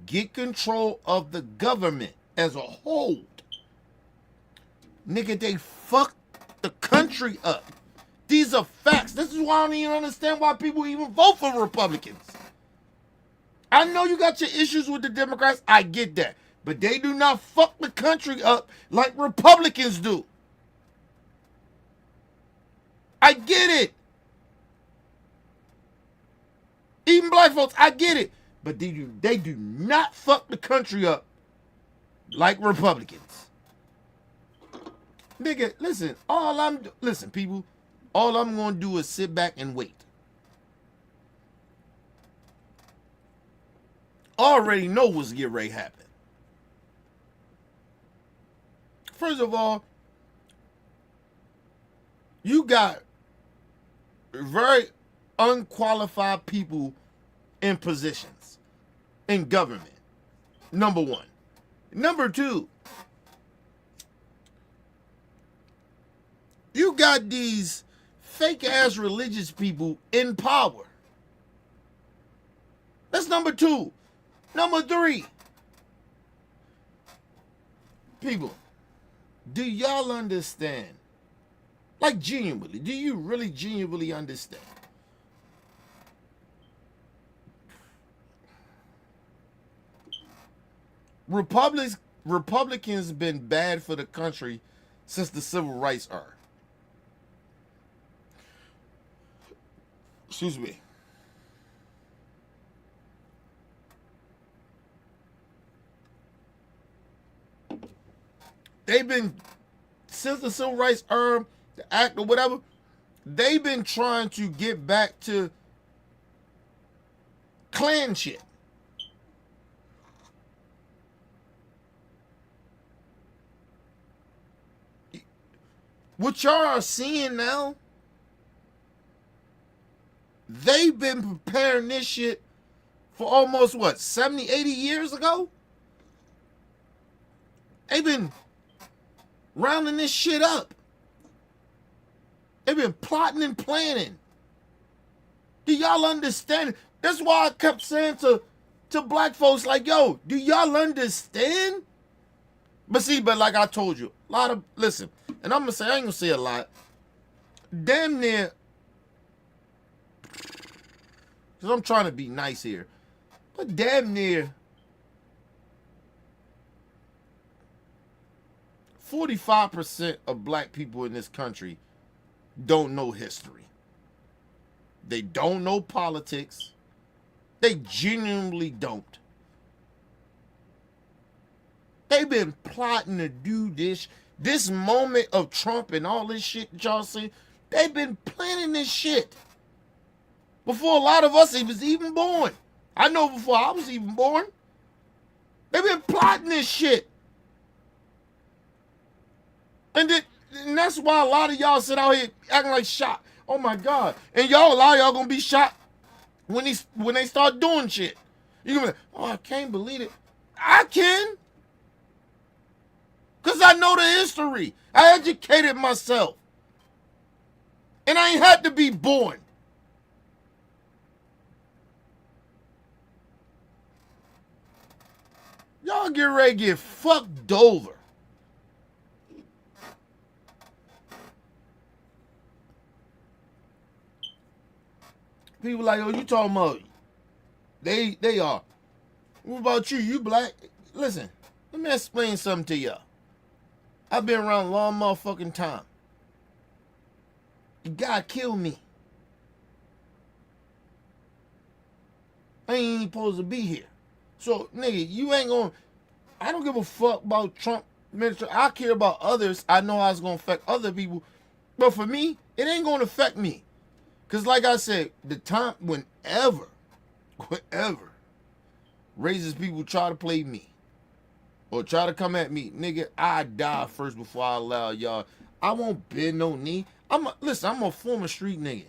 get control of the government as a whole, nigga, they fuck the country up. These are facts. This is why I don't even understand why people even vote for Republicans. I know you got your issues with the Democrats. I get that. But they do not fuck the country up like Republicans do. I get it. Even black folks, I get it. But they do not fuck the country up like Republicans. Nigga, listen, listen, people, all I'm gonna do is sit back and wait. Already know what's getting ready to happen. First of all, you got very unqualified people in positions in government. Number one. Number two, you got these fake ass religious people in power. That's number two. Number three, people, do y'all understand? Like genuinely, do you really genuinely understand? Republicans been bad for the country since the civil rights era. Excuse me. They've been, since the civil rights era, the act or whatever, they've been trying to get back to Klan shit. What y'all are seeing now, they've been preparing this shit for almost, what, 70, 80 years ago? They've been rounding this shit up. They've been plotting and planning. Do y'all understand? That's why I kept saying to black folks, like, yo, do y'all understand? But see, but like I told you, a lot of, listen, and I'm going to say, I ain't going to say a lot. Damn near, because I'm trying to be nice here, but damn near 45% of black people in this country don't know history. They don't know politics. They genuinely don't. They've been plotting to do this moment of Trump and all this shit that y'all see. They've been planning this shit before a lot of us was even born. I know before I was even born. They've been plotting this shit. And that's why a lot of y'all sit out here acting like shocked. Oh my God. And a lot of y'all gonna be shocked when they start doing shit. You're gonna be like, oh, I can't believe it. I can. Because I know the history. I educated myself. And I ain't had to be born. Y'all get ready to get fucked over. People like, oh, you talking about they are. What about you? You black? Listen, let me explain something to y'all. I've been around a long motherfucking time. God killed me. I ain't even supposed to be here. So, nigga, you ain't gonna... I don't give a fuck about Trump minister. I care about others. I know how it's gonna affect other people. But for me, it ain't gonna affect me. Because like I said, the time whenever racist people try to play me or try to come at me, nigga, I die first before I allow y'all. I won't bend no knee. Listen, I'm a former street nigga.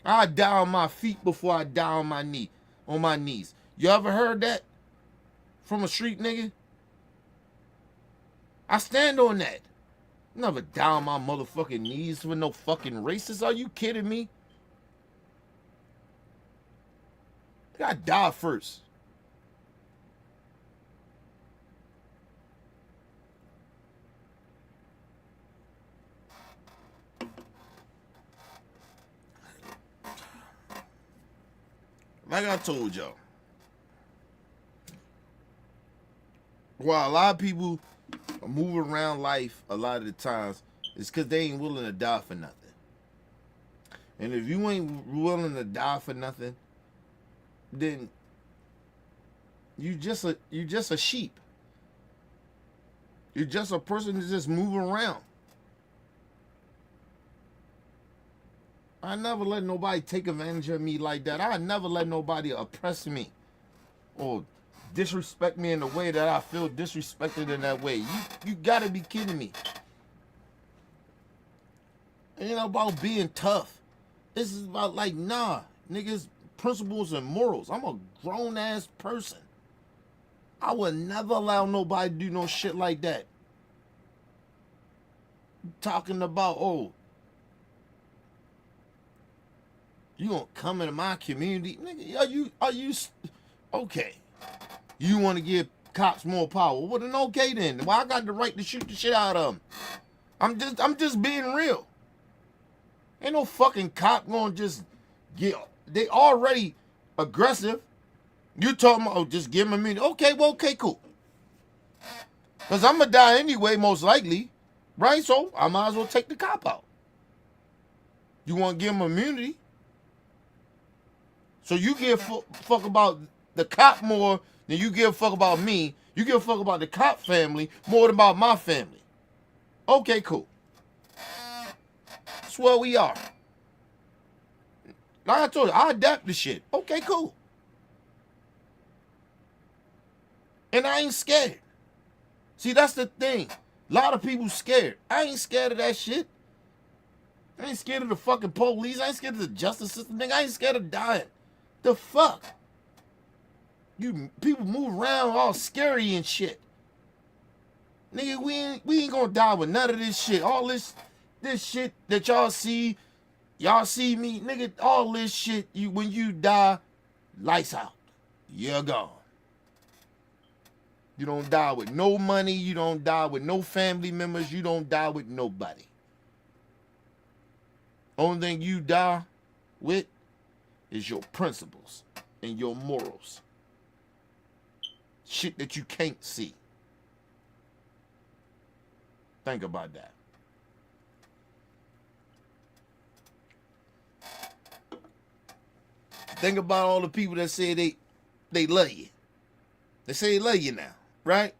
I die on my feet before I die on my knees. You ever heard that from a street nigga? I stand on that. Never die on my motherfucking knees with no fucking racist. Are you kidding me? I gotta die first. Like I told y'all, while a lot of people move around life a lot of the times, it's because they ain't willing to die for nothing. And if you ain't willing to die for nothing, then you just a sheep. You're just a person that's just moving around. I never let nobody take advantage of me like that. I never let nobody oppress me or disrespect me in the way that I feel disrespected in that way. You gotta be kidding me. It ain't about being tough. This is about like, nah, niggas, principles and morals. I'm a grown ass person. I would never allow nobody to do no shit like that. Talking about, oh, you gonna come into my community? Nigga, are you, okay. You wanna give cops more power? Well then okay then. Well, I got the right to shoot the shit out of them. I'm just being real. Ain't no fucking cop gonna just get, they already aggressive. You talking about, oh, just give them a minute. Okay, well, okay, cool. Cause I'm gonna die anyway, most likely. Right? So I might as well take the cop out. You wanna give them immunity? So you give fuck about the cop more than you give a fuck about me. You give a fuck about the cop family more than about my family. Okay, cool. That's where we are. Like I told you, I adapt to shit. Okay, cool. And I ain't scared. See, that's the thing. A lot of people scared. I ain't scared of that shit. I ain't scared of the fucking police. I ain't scared of the justice system. Nigga, I ain't scared of dying. The fuck? You people move around all scary and shit. Nigga, we ain't gonna die with none of this shit. All this shit that y'all see me, nigga, all this shit, when you die, lights out. You're gone. You don't die with no money. You don't die with no family members. You don't die with nobody. Only thing you die with is your principles and your morals. Shit that you can't see. Think about that. Think about all the people that say they love you. They say they love you now, right?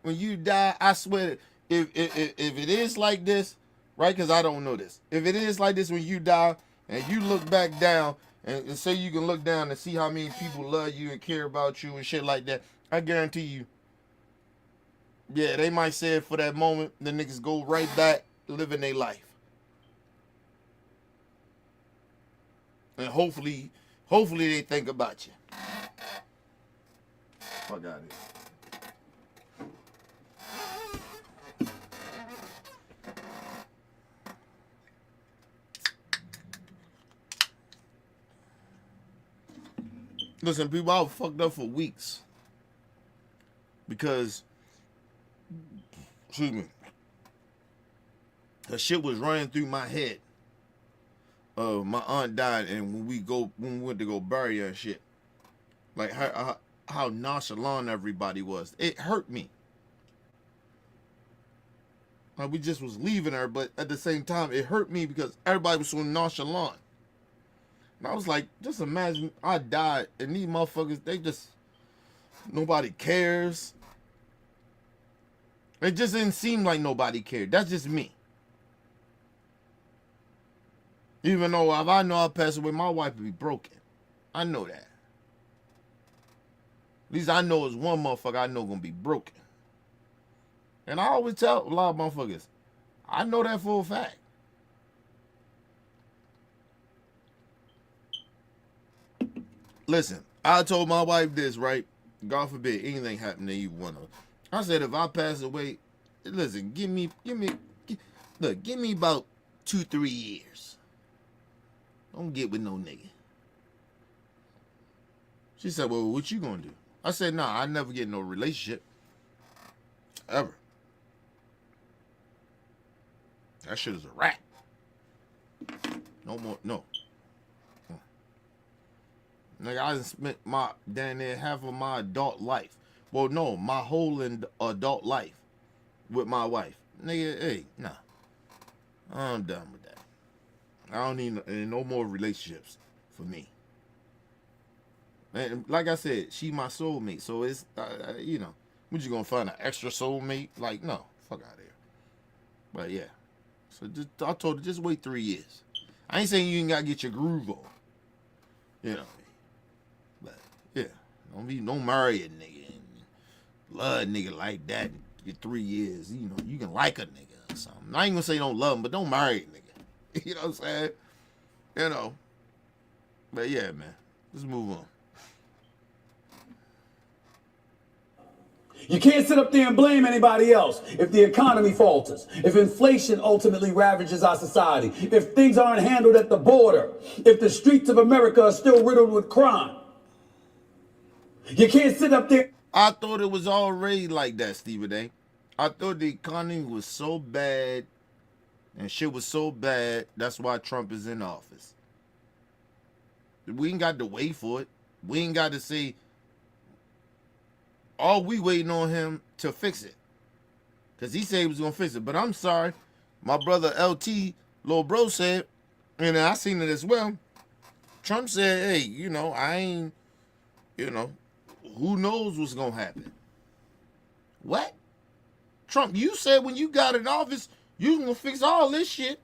When you die, I swear, if it is like this, right? Because I don't know this. If it is like this when you die and you look back down and say you can look down and see how many people love you and care about you and shit like that, I guarantee you, yeah, they might say it for that moment. The niggas go right back living their life. And hopefully they think about you. Fuck out of here. Listen, people, I was fucked up for weeks. Because, excuse me, the shit was running through my head. My aunt died, and when we went to go bury her and shit, like how nonchalant everybody was, it hurt me. Like we just was leaving her, but at the same time, it hurt me because everybody was so nonchalant. And I was like, just imagine I died, and these motherfuckers, nobody cares. It just didn't seem like nobody cared. That's just me. Even though if I know I pass away, my wife would be broken. I know that. At least I know it's one motherfucker I know gonna be broken. And I always tell a lot of motherfuckers, I know that for a fact. Listen, I told my wife this, right? God forbid anything happen to either one of us. I said, if I pass away, listen, give me about 2-3 years. Don't get with no nigga. She said, well, what you gonna do? I said, nah, I never get in no relationship. Ever. That shit is a wrap. No more, no. Nigga, I just spent damn near half of my adult life. Well, no, my whole adult life with my wife. Nigga, hey, nah. I'm done with that. I don't need no more relationships for me. And like I said, she my soulmate. So it's, you know, what you gonna find an extra soulmate? Like, no, fuck out of here. But yeah. So I told her, just wait 3 years. I ain't saying you ain't gotta get your groove on. You know. But yeah, don't marry a nigga and love a nigga like that in your 3 years. You know, you can like a nigga or something. I ain't gonna say don't love him, but don't marry a nigga. You know what I'm saying? You know. But yeah, man. Let's move on.
You can't sit up there and blame anybody else if the economy falters, if inflation ultimately ravages our society, if things aren't handled at the border, if the streets of America are still riddled with crime. You can't sit up there.
I thought it was already like that, Stephen A. I thought the economy was so bad and shit was so bad, that's why Trump is in office. We ain't got to wait for it. We ain't got to say, all we waiting on him to fix it. Because he said he was going to fix it. But I'm sorry, my brother LT, Lil Bro said, and I seen it as well, Trump said, hey, you know, I ain't, you know, who knows what's going to happen. What? Trump, you said when you got in office, you going to fix all this shit.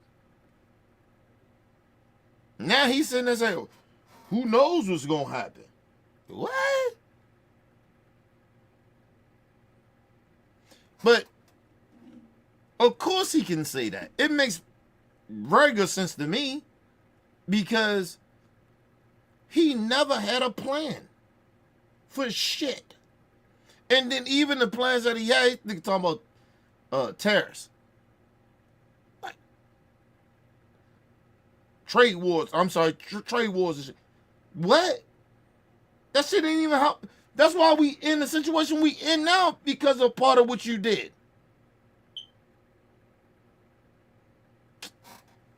Now he's sitting there saying, who knows what's going to happen? What? But, of course he can say that. It makes very good sense to me because he never had a plan for shit. And then even the plans that he had, they talking about tariffs. Like, trade wars. I'm sorry, trade wars and shit. What? That shit ain't even help. That's why we in the situation we in now, because of part of what you did.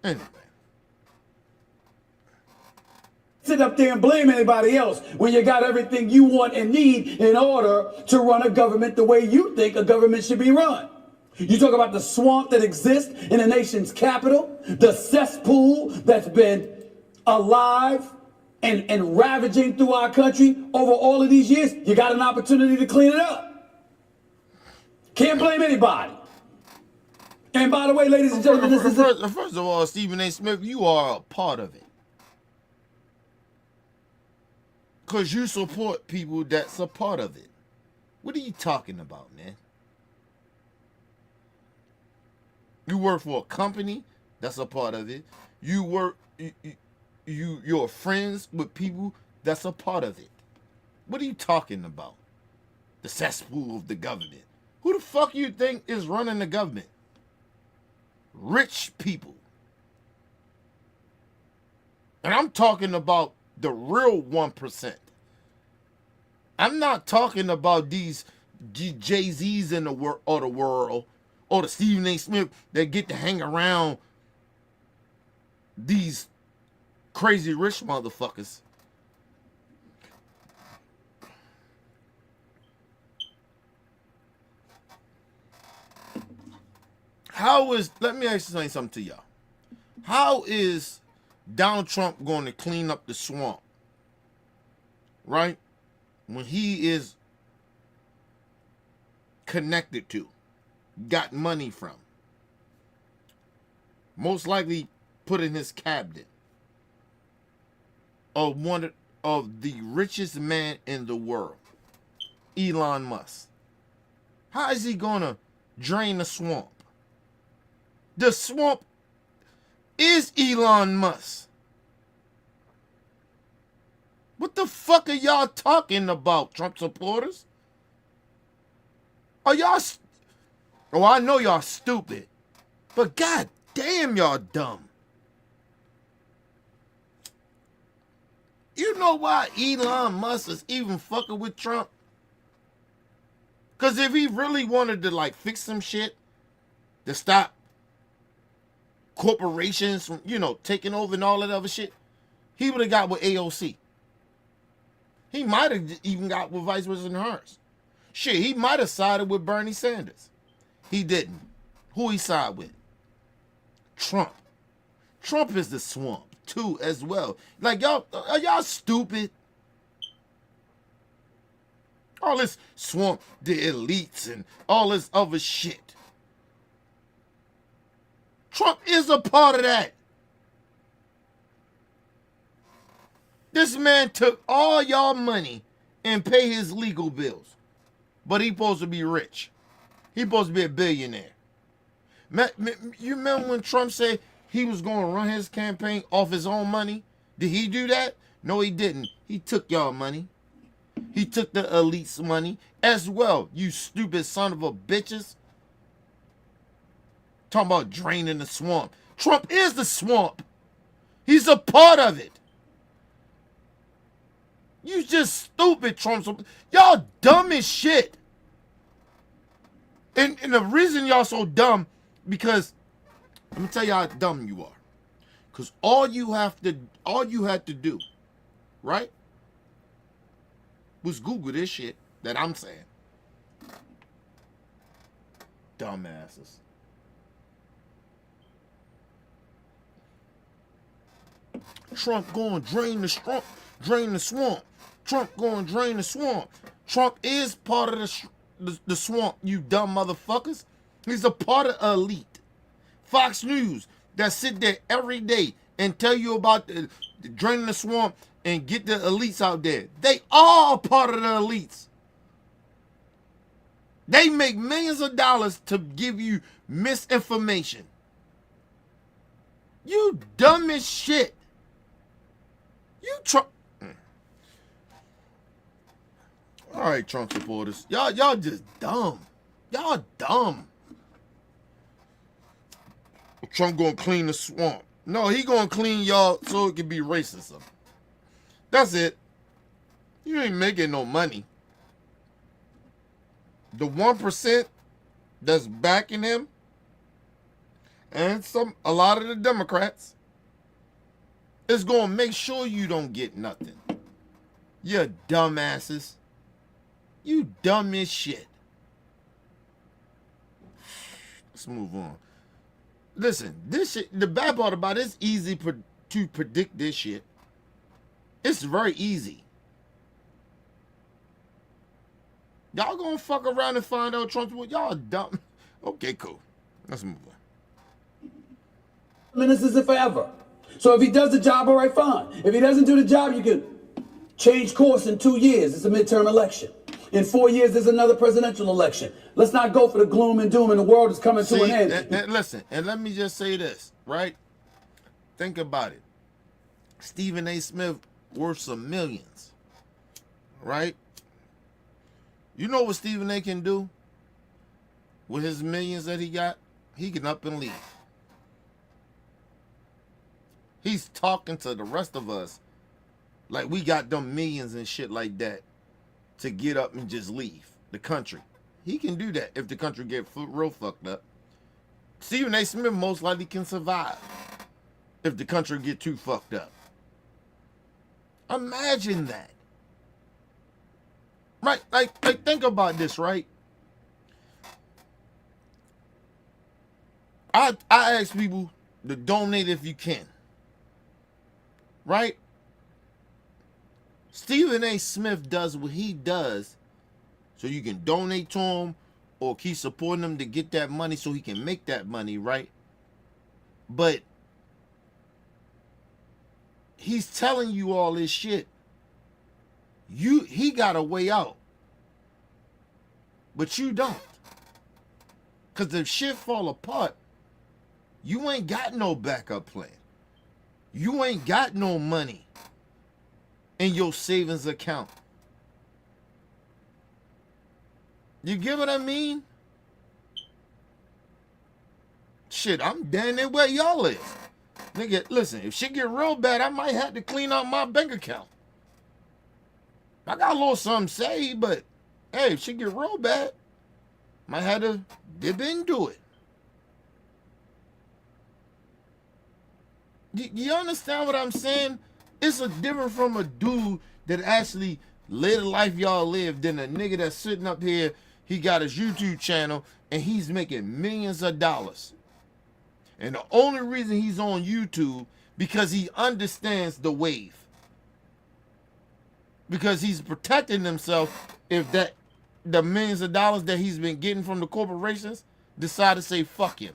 Anyway.
Sit up there and blame anybody else when you got everything you want and need in order to run a government the way you think a government should be run. You talk about the swamp that exists in the nation's capital, the cesspool that's been alive and ravaging through our country over all of these years. You got an opportunity to clean it up. Can't blame anybody. And by the way, ladies and gentlemen,
first of all, Stephen A. Smith, you are a part of it. Because you support people that's a part of it. What are you talking about, man? You work for a company that's a part of it. You're friends with people that's a part of it. What are you talking about? The cesspool of the government. Who the fuck you think is running the government? Rich people. And I'm talking about the real 1%. I'm not talking about these Jay-Z's in the world or the Stephen A. Smith that get to hang around these crazy rich motherfuckers. Let me explain something to y'all. How is Donald Trump going to clean up the swamp? Right? When he is connected to, got money from, most likely put in his cabinet of one of the richest man in the world, Elon Musk. How is he gonna drain the swamp? The swamp is Elon Musk. What the fuck are y'all talking about, Trump supporters? Are y'all... Oh, I know y'all stupid. But god damn, y'all dumb. You know why Elon Musk is even fucking with Trump? Because if he really wanted to, like, fix some shit to stop corporations from, taking over and all that other shit, he would have got with AOC. He might have even got with Vice President Harris. Shit, he might have sided with Bernie Sanders. He didn't. Who he sided with? Trump. Trump is the swamp, too, as well. Like, y'all, are y'all stupid? All this swamp, the elites, and all this other shit. Trump is a part of that. This man took all y'all money and pay his legal bills. But he supposed to be rich. He supposed to be a billionaire. You remember when Trump said he was going to run his campaign off his own money? Did he do that? No, he didn't. He took y'all money. He took the elites' money as well, you stupid son of a bitches. Talking about draining the swamp. Trump is the swamp. He's a part of it. You just stupid, Trump. Y'all dumb as shit. And the reason y'all so dumb, because let me tell you how dumb you are. Because all you had to do, right, was Google this shit that I'm saying. Dumbasses. Trump going to drain the swamp. Trump going to drain the swamp. Trump is part of the swamp, you dumb motherfuckers. He's a part of elite. Fox News that sit there every day and tell you about the draining the swamp and get the elites out there. They are part of the elites. They make millions of dollars to give you misinformation. You dumb as shit. You Trump. All right, Trump supporters. Y'all just dumb. Y'all dumb. Trump gonna clean the swamp. No, he gonna clean y'all so it can be racism. That's it. You ain't making no money. The 1% that's backing him, and a lot of the Democrats, is gonna make sure you don't get nothing. You dumbasses. You dumb as shit. Let's move on. Listen, this shit, the bad part about it, it's easy to predict this shit. It's very easy. Y'all gonna fuck around and find out Trump's what y'all dumb. Okay, cool. Let's move on.
Ministers are forever. So if he does the job, all right, fine. If he doesn't do the job, you can change course in 2 years. It's a midterm election. In 4 years, there's another presidential election. Let's not go for the gloom and doom, and the world is coming to an end.
Listen, and let me just say this, right? Think about it. Stephen A. Smith worth some millions, right? You know what Stephen A. can do with his millions that he got? He can up and leave. He's talking to the rest of us like we got them millions and shit like that to get up and just leave the country. He can do that if the country get real fucked up. Stephen A. Smith most likely can survive if the country get too fucked up. Imagine that. Right? Like think about this, right? I ask people to donate if you can. Right? Stephen A. Smith does what he does so you can donate to him or keep supporting him to get that money so he can make that money, right? But he's telling you all this shit. He got a way out. But you don't. Because if shit fall apart, you ain't got no backup plan. You ain't got no money in your savings account. You get what I mean? Shit, I'm down there where y'all is. Nigga, listen, if shit get real bad, I might have to clean out my bank account. I got a little something saved, but hey, if shit get real bad, might have to dip into it. You understand what I'm saying? It's a different from a dude that actually live the life y'all live than a nigga that's sitting up here. He got his YouTube channel and he's making millions of dollars. And the only reason he's on YouTube because he understands the wave. Because he's protecting himself if the millions of dollars that he's been getting from the corporations decide to say fuck him.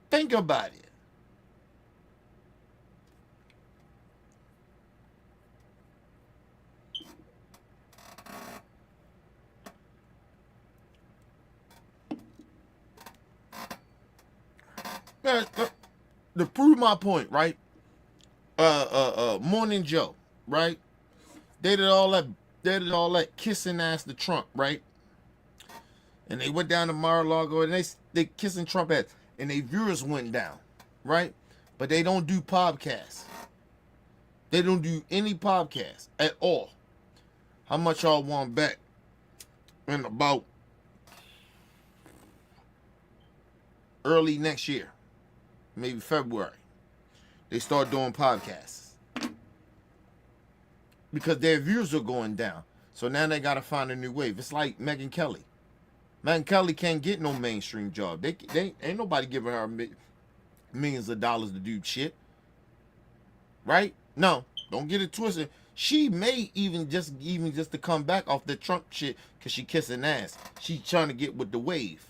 Think about it. To prove my point, right? Morning Joe, right? They did all that kissing ass to Trump, right? And they went down to Mar-a-Lago and they kissing Trump ass, and their viewers went down, right? But they don't do podcasts. They don't do any podcasts at all. How much y'all want back in about early next year? Maybe February. They start doing podcasts. Because their views are going down. So now they got to find a new wave. It's like Megyn Kelly. Megyn Kelly can't get no mainstream job. They ain't nobody giving her millions of dollars to do shit. Right? No, don't get it twisted. She may even just to come back off the Trump shit because she kissing ass. She trying to get with the wave.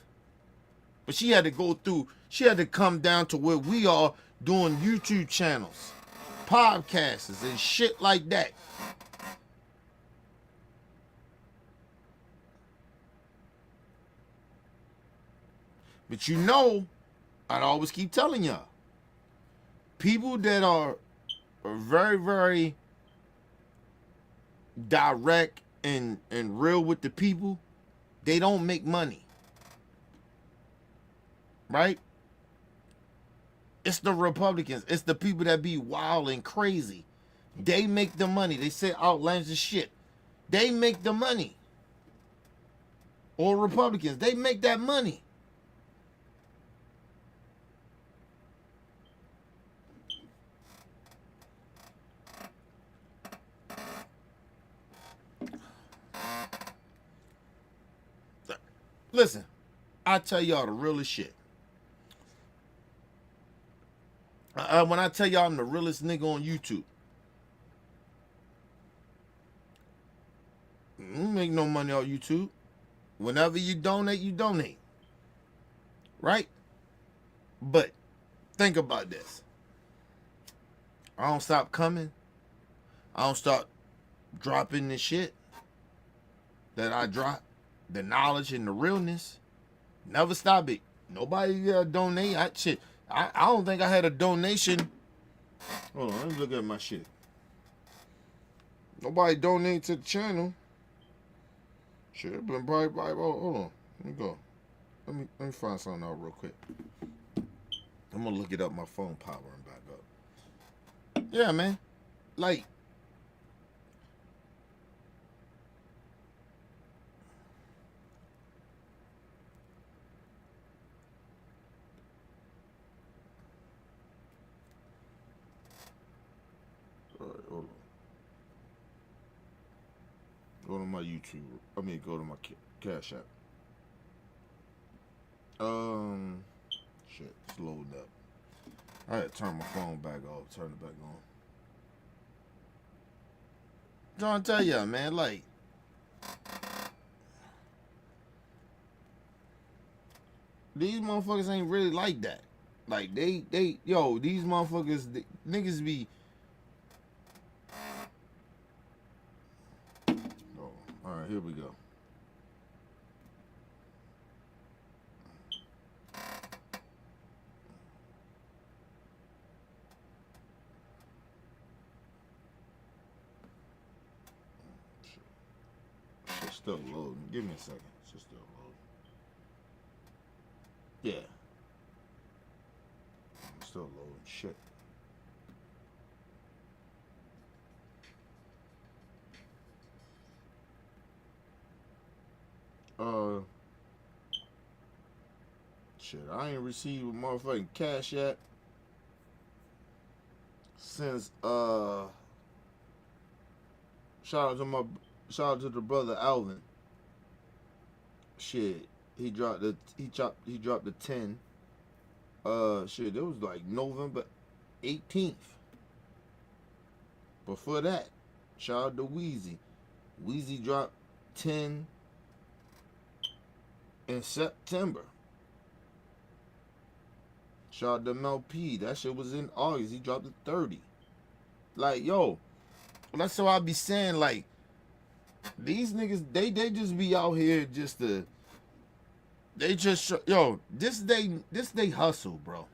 But she had to go through, she had to come down to where we are doing YouTube channels, podcasts, and shit like that. But you know, I'd always keep telling y'all, people that are very, very direct and real with the people, they don't make money. Right? It's the Republicans. It's the people that be wild and crazy. They make the money. They say outlandish shit. They make the money. Or Republicans, they make that money. Listen, I tell y'all the realest shit. When I tell y'all I'm the realest nigga on YouTube, you don't make no money on YouTube. Whenever you donate, you donate. Right? But think about this. I don't stop coming. I don't stop dropping the shit that I drop. The knowledge and the realness. Never stop it. Nobody donate. I don't think I had a donation. Hold on, let me look at my shit. Nobody donate to the channel. Shit, it been probably hold on. Let me go. Let me find something out real quick. I'm gonna look it up. My phone powering back up. Yeah, man. Like, all right, hold on. Go to my YouTube. Go to my Cash App. Shit, it's loading up. I had to turn my phone back off. Turn it back on. Trying to tell y'all, man, like, these motherfuckers ain't really like that. Like, these motherfuckers, niggas be. Oh, all right, here we go. It's still loading. Give me a second. It's still loading. Yeah. It's still loading. Shit. Shit, I ain't received a motherfucking cash yet since shout out to the brother Alvin. Shit, he dropped the 10. Shit, it was like November 18th. Before that, shout out to Weezy. Weezy dropped 10 in September. Shout out to Mel P. That shit was in August. He dropped it 30. Like, yo, that's what I be saying. Like, these niggas, they just be out here just to. They just this they hustle, bro.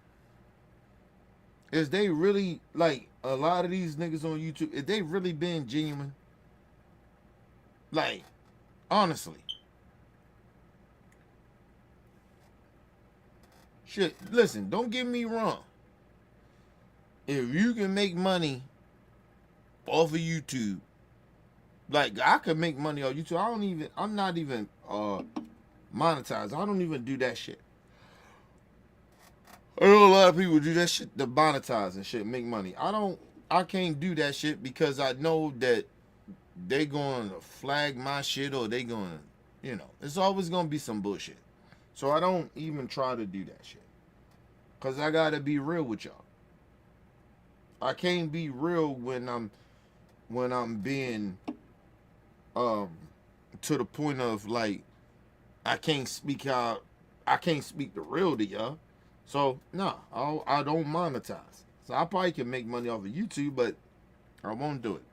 Is they really, like, a lot of these niggas on YouTube? Is they really being genuine? Like, honestly. Shit, listen, don't get me wrong. If you can make money off of YouTube, like, I could make money on YouTube. I'm not even monetized. I don't even do that shit. I know a lot of people do that shit to monetize and shit, make money. I can't do that shit because I know that they going to flag my shit, or they going to, it's always going to be some bullshit. So I don't even try to do that shit. Because I got to be real with y'all. I can't be real when I'm being to the point of, like, I can't speak how I can't speak the real to y'all. So no, I don't monetize. So I probably can make money off of YouTube, but I won't do it.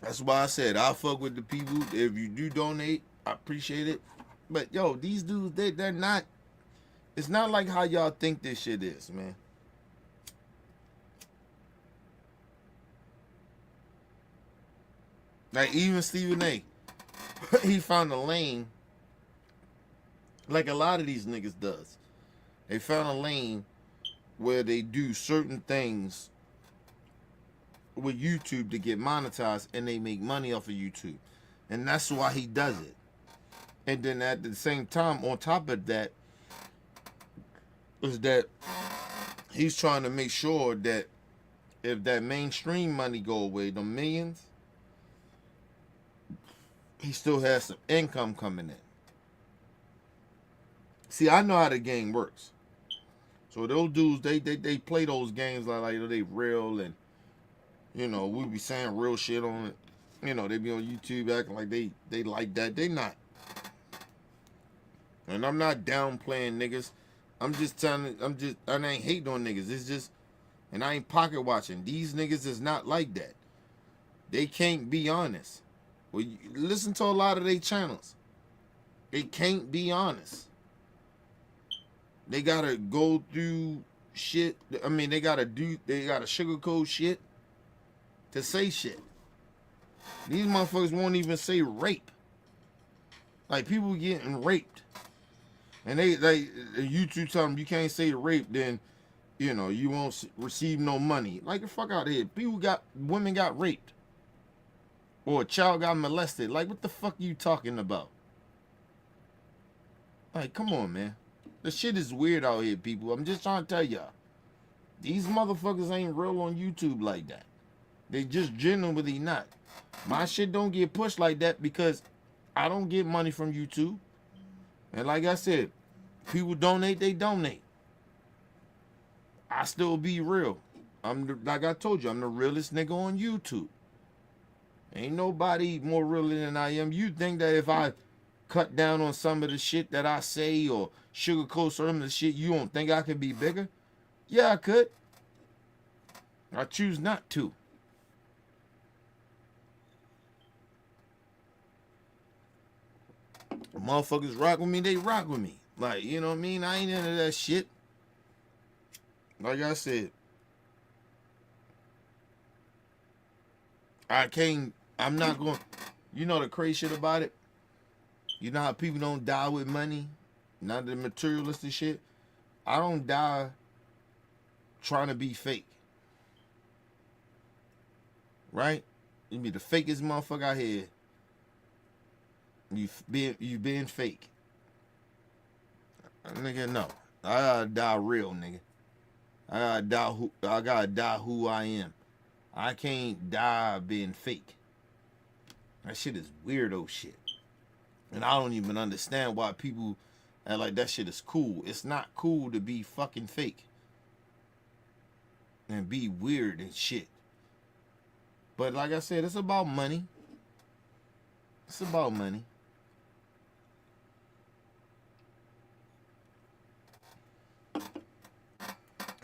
That's why I said I'll fuck with the people. If you do donate, I appreciate it. But yo, these dudes, they're not. It's not like how y'all think this shit is, man. Like even Stephen A. He found a lane like a lot of these niggas does. They found a lane where they do certain things with YouTube to get monetized and they make money off of YouTube. And that's why he does it. And then at the same time, on top of that, is that he's trying to make sure that if that mainstream money go away, the millions, he still has some income coming in. See, I know how the game works. So those dudes, they play those games like they real, and we be saying real shit on it. They be on YouTube acting like they like that. They not. And I'm not downplaying niggas. I ain't hating on niggas. It's just, and I ain't pocket watching. These niggas is not like that. They can't be honest. Well, listen to a lot of their channels. They can't be honest. They gotta go through shit. I mean, they gotta sugarcoat shit to say shit. These motherfuckers won't even say rape. Like, people getting raped. And YouTube tell them you can't say rape, then, you won't receive no money. Like, the fuck out of here. Women got raped. Or a child got molested. Like, what the fuck are you talking about? Like, come on, man. The shit is weird out here, people. I'm just trying to tell y'all. These motherfuckers ain't real on YouTube like that. They just genuinely not. My shit don't get pushed like that because I don't get money from YouTube. And like I said, people donate, they donate. I still be real. Like I told you, I'm the realest nigga on YouTube. Ain't nobody more real than I am. You think that if I cut down on some of the shit that I say or sugarcoat some of the shit, you don't think I could be bigger? Yeah, I could. I choose not to. Motherfuckers rock with me, they rock with me. Like, you know what I mean? I ain't into that shit. Like I said, I'm not going, the crazy shit about it? You know how people don't die with money? Not the materialistic shit? I don't die trying to be fake. Right? You be the fakest motherfucker out here. You being fake. Nigga, no. I gotta die real, nigga. I gotta die who I am. I can't die being fake. That shit is weirdo shit. And I don't even understand why people act like that shit is cool. It's not cool to be fucking fake. And be weird and shit. But like I said, it's about money. It's about money.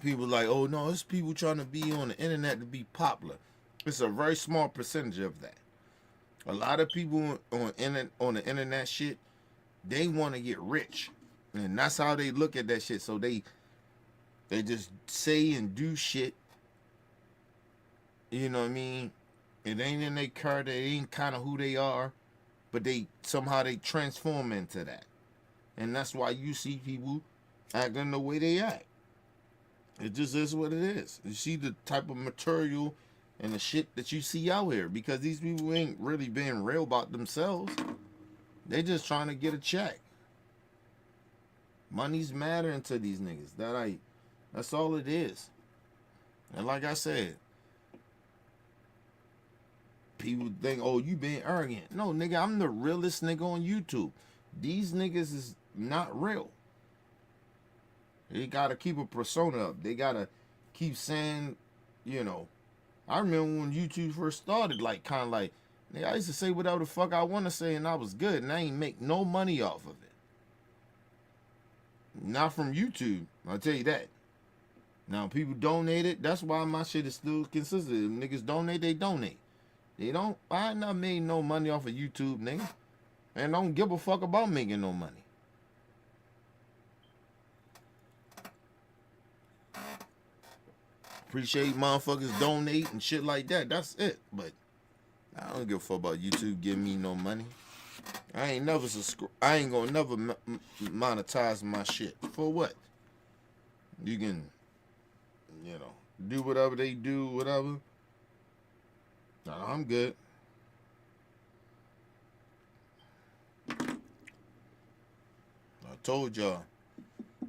People like, oh no, it's people trying to be on the internet to be popular. It's a very small percentage of that. A lot of people on the internet shit, they want to get rich. And that's how they look at that shit. So they just say and do shit. You know what I mean? It ain't in their character. It ain't kind of who they are. But somehow they transform into that. And that's why you see people acting the way they act. It just is what it is. You see the type of material and the shit that you see out here. Because these people ain't really being real about themselves. They just trying to get a check. Money's mattering to these niggas. That's all it is. And like I said, people think, oh, you being arrogant. No, nigga, I'm the realest nigga on YouTube. These niggas is not real. They gotta keep a persona up. They gotta keep saying, I remember when YouTube first started, kind of like, Nigga, I used to say whatever the fuck I want to say, and I was good, and I ain't make no money off of it. Not from YouTube, I'll tell you that. Now, people donate it. That's why my shit is still consistent. If niggas donate, they donate. They don't. I ain't not made no money off of YouTube, nigga. And don't give a fuck about making no money. Appreciate motherfuckers donate and shit like that. That's it. But I don't give a fuck about YouTube giving me no money. I ain't never I ain't gonna never monetize my shit. For what? You can, you know, do whatever they do, whatever. No, I'm good. I told y'all,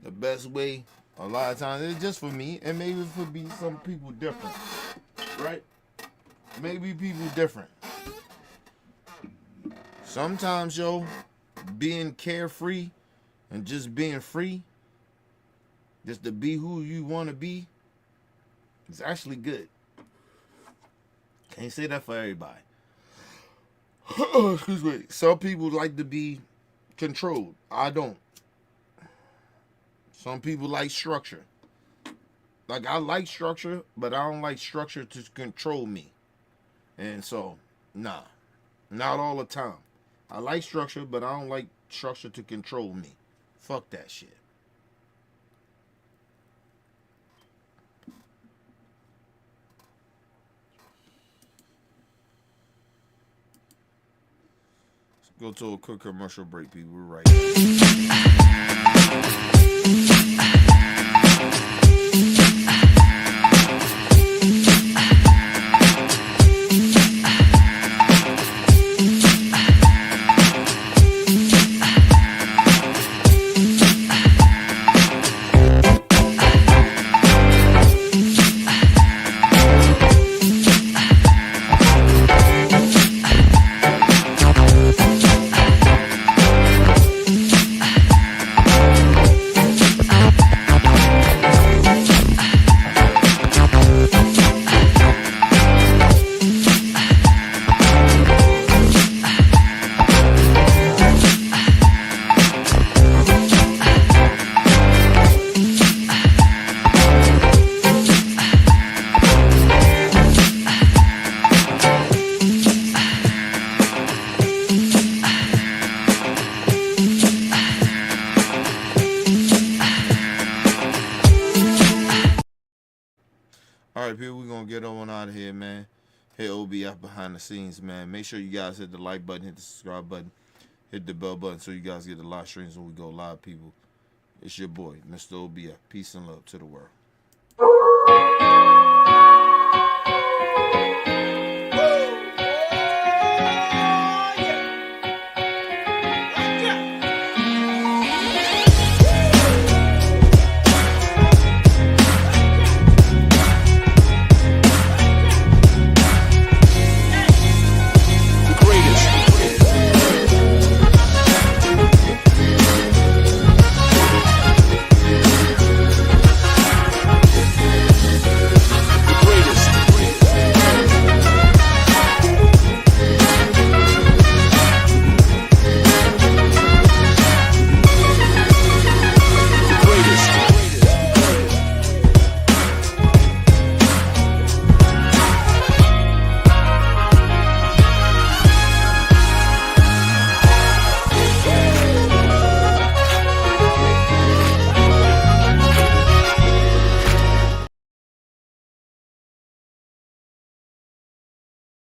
the best way, a lot of times, it's just for me, and maybe it could be some people different, right? Maybe people different. Sometimes, yo, being carefree and just being free, just to be who you want to be, is actually good. Can't say that for everybody. Excuse me. Some people like to be controlled. I don't. Some people like structure. Like, I like structure, but I don't like structure to control me. And so, nah. Not all the time. I like structure, but I don't like structure to control me. Fuck that shit. Let's go to a quick commercial break, people. We're right back. Alright, people, we're going to get on out of here, man. Hit OBF behind the scenes, man. Make sure you guys hit the like button, hit the subscribe button, hit the bell button so you guys get the live streams when we go live, people. It's your boy, Mr. OBF. Peace and love to the world.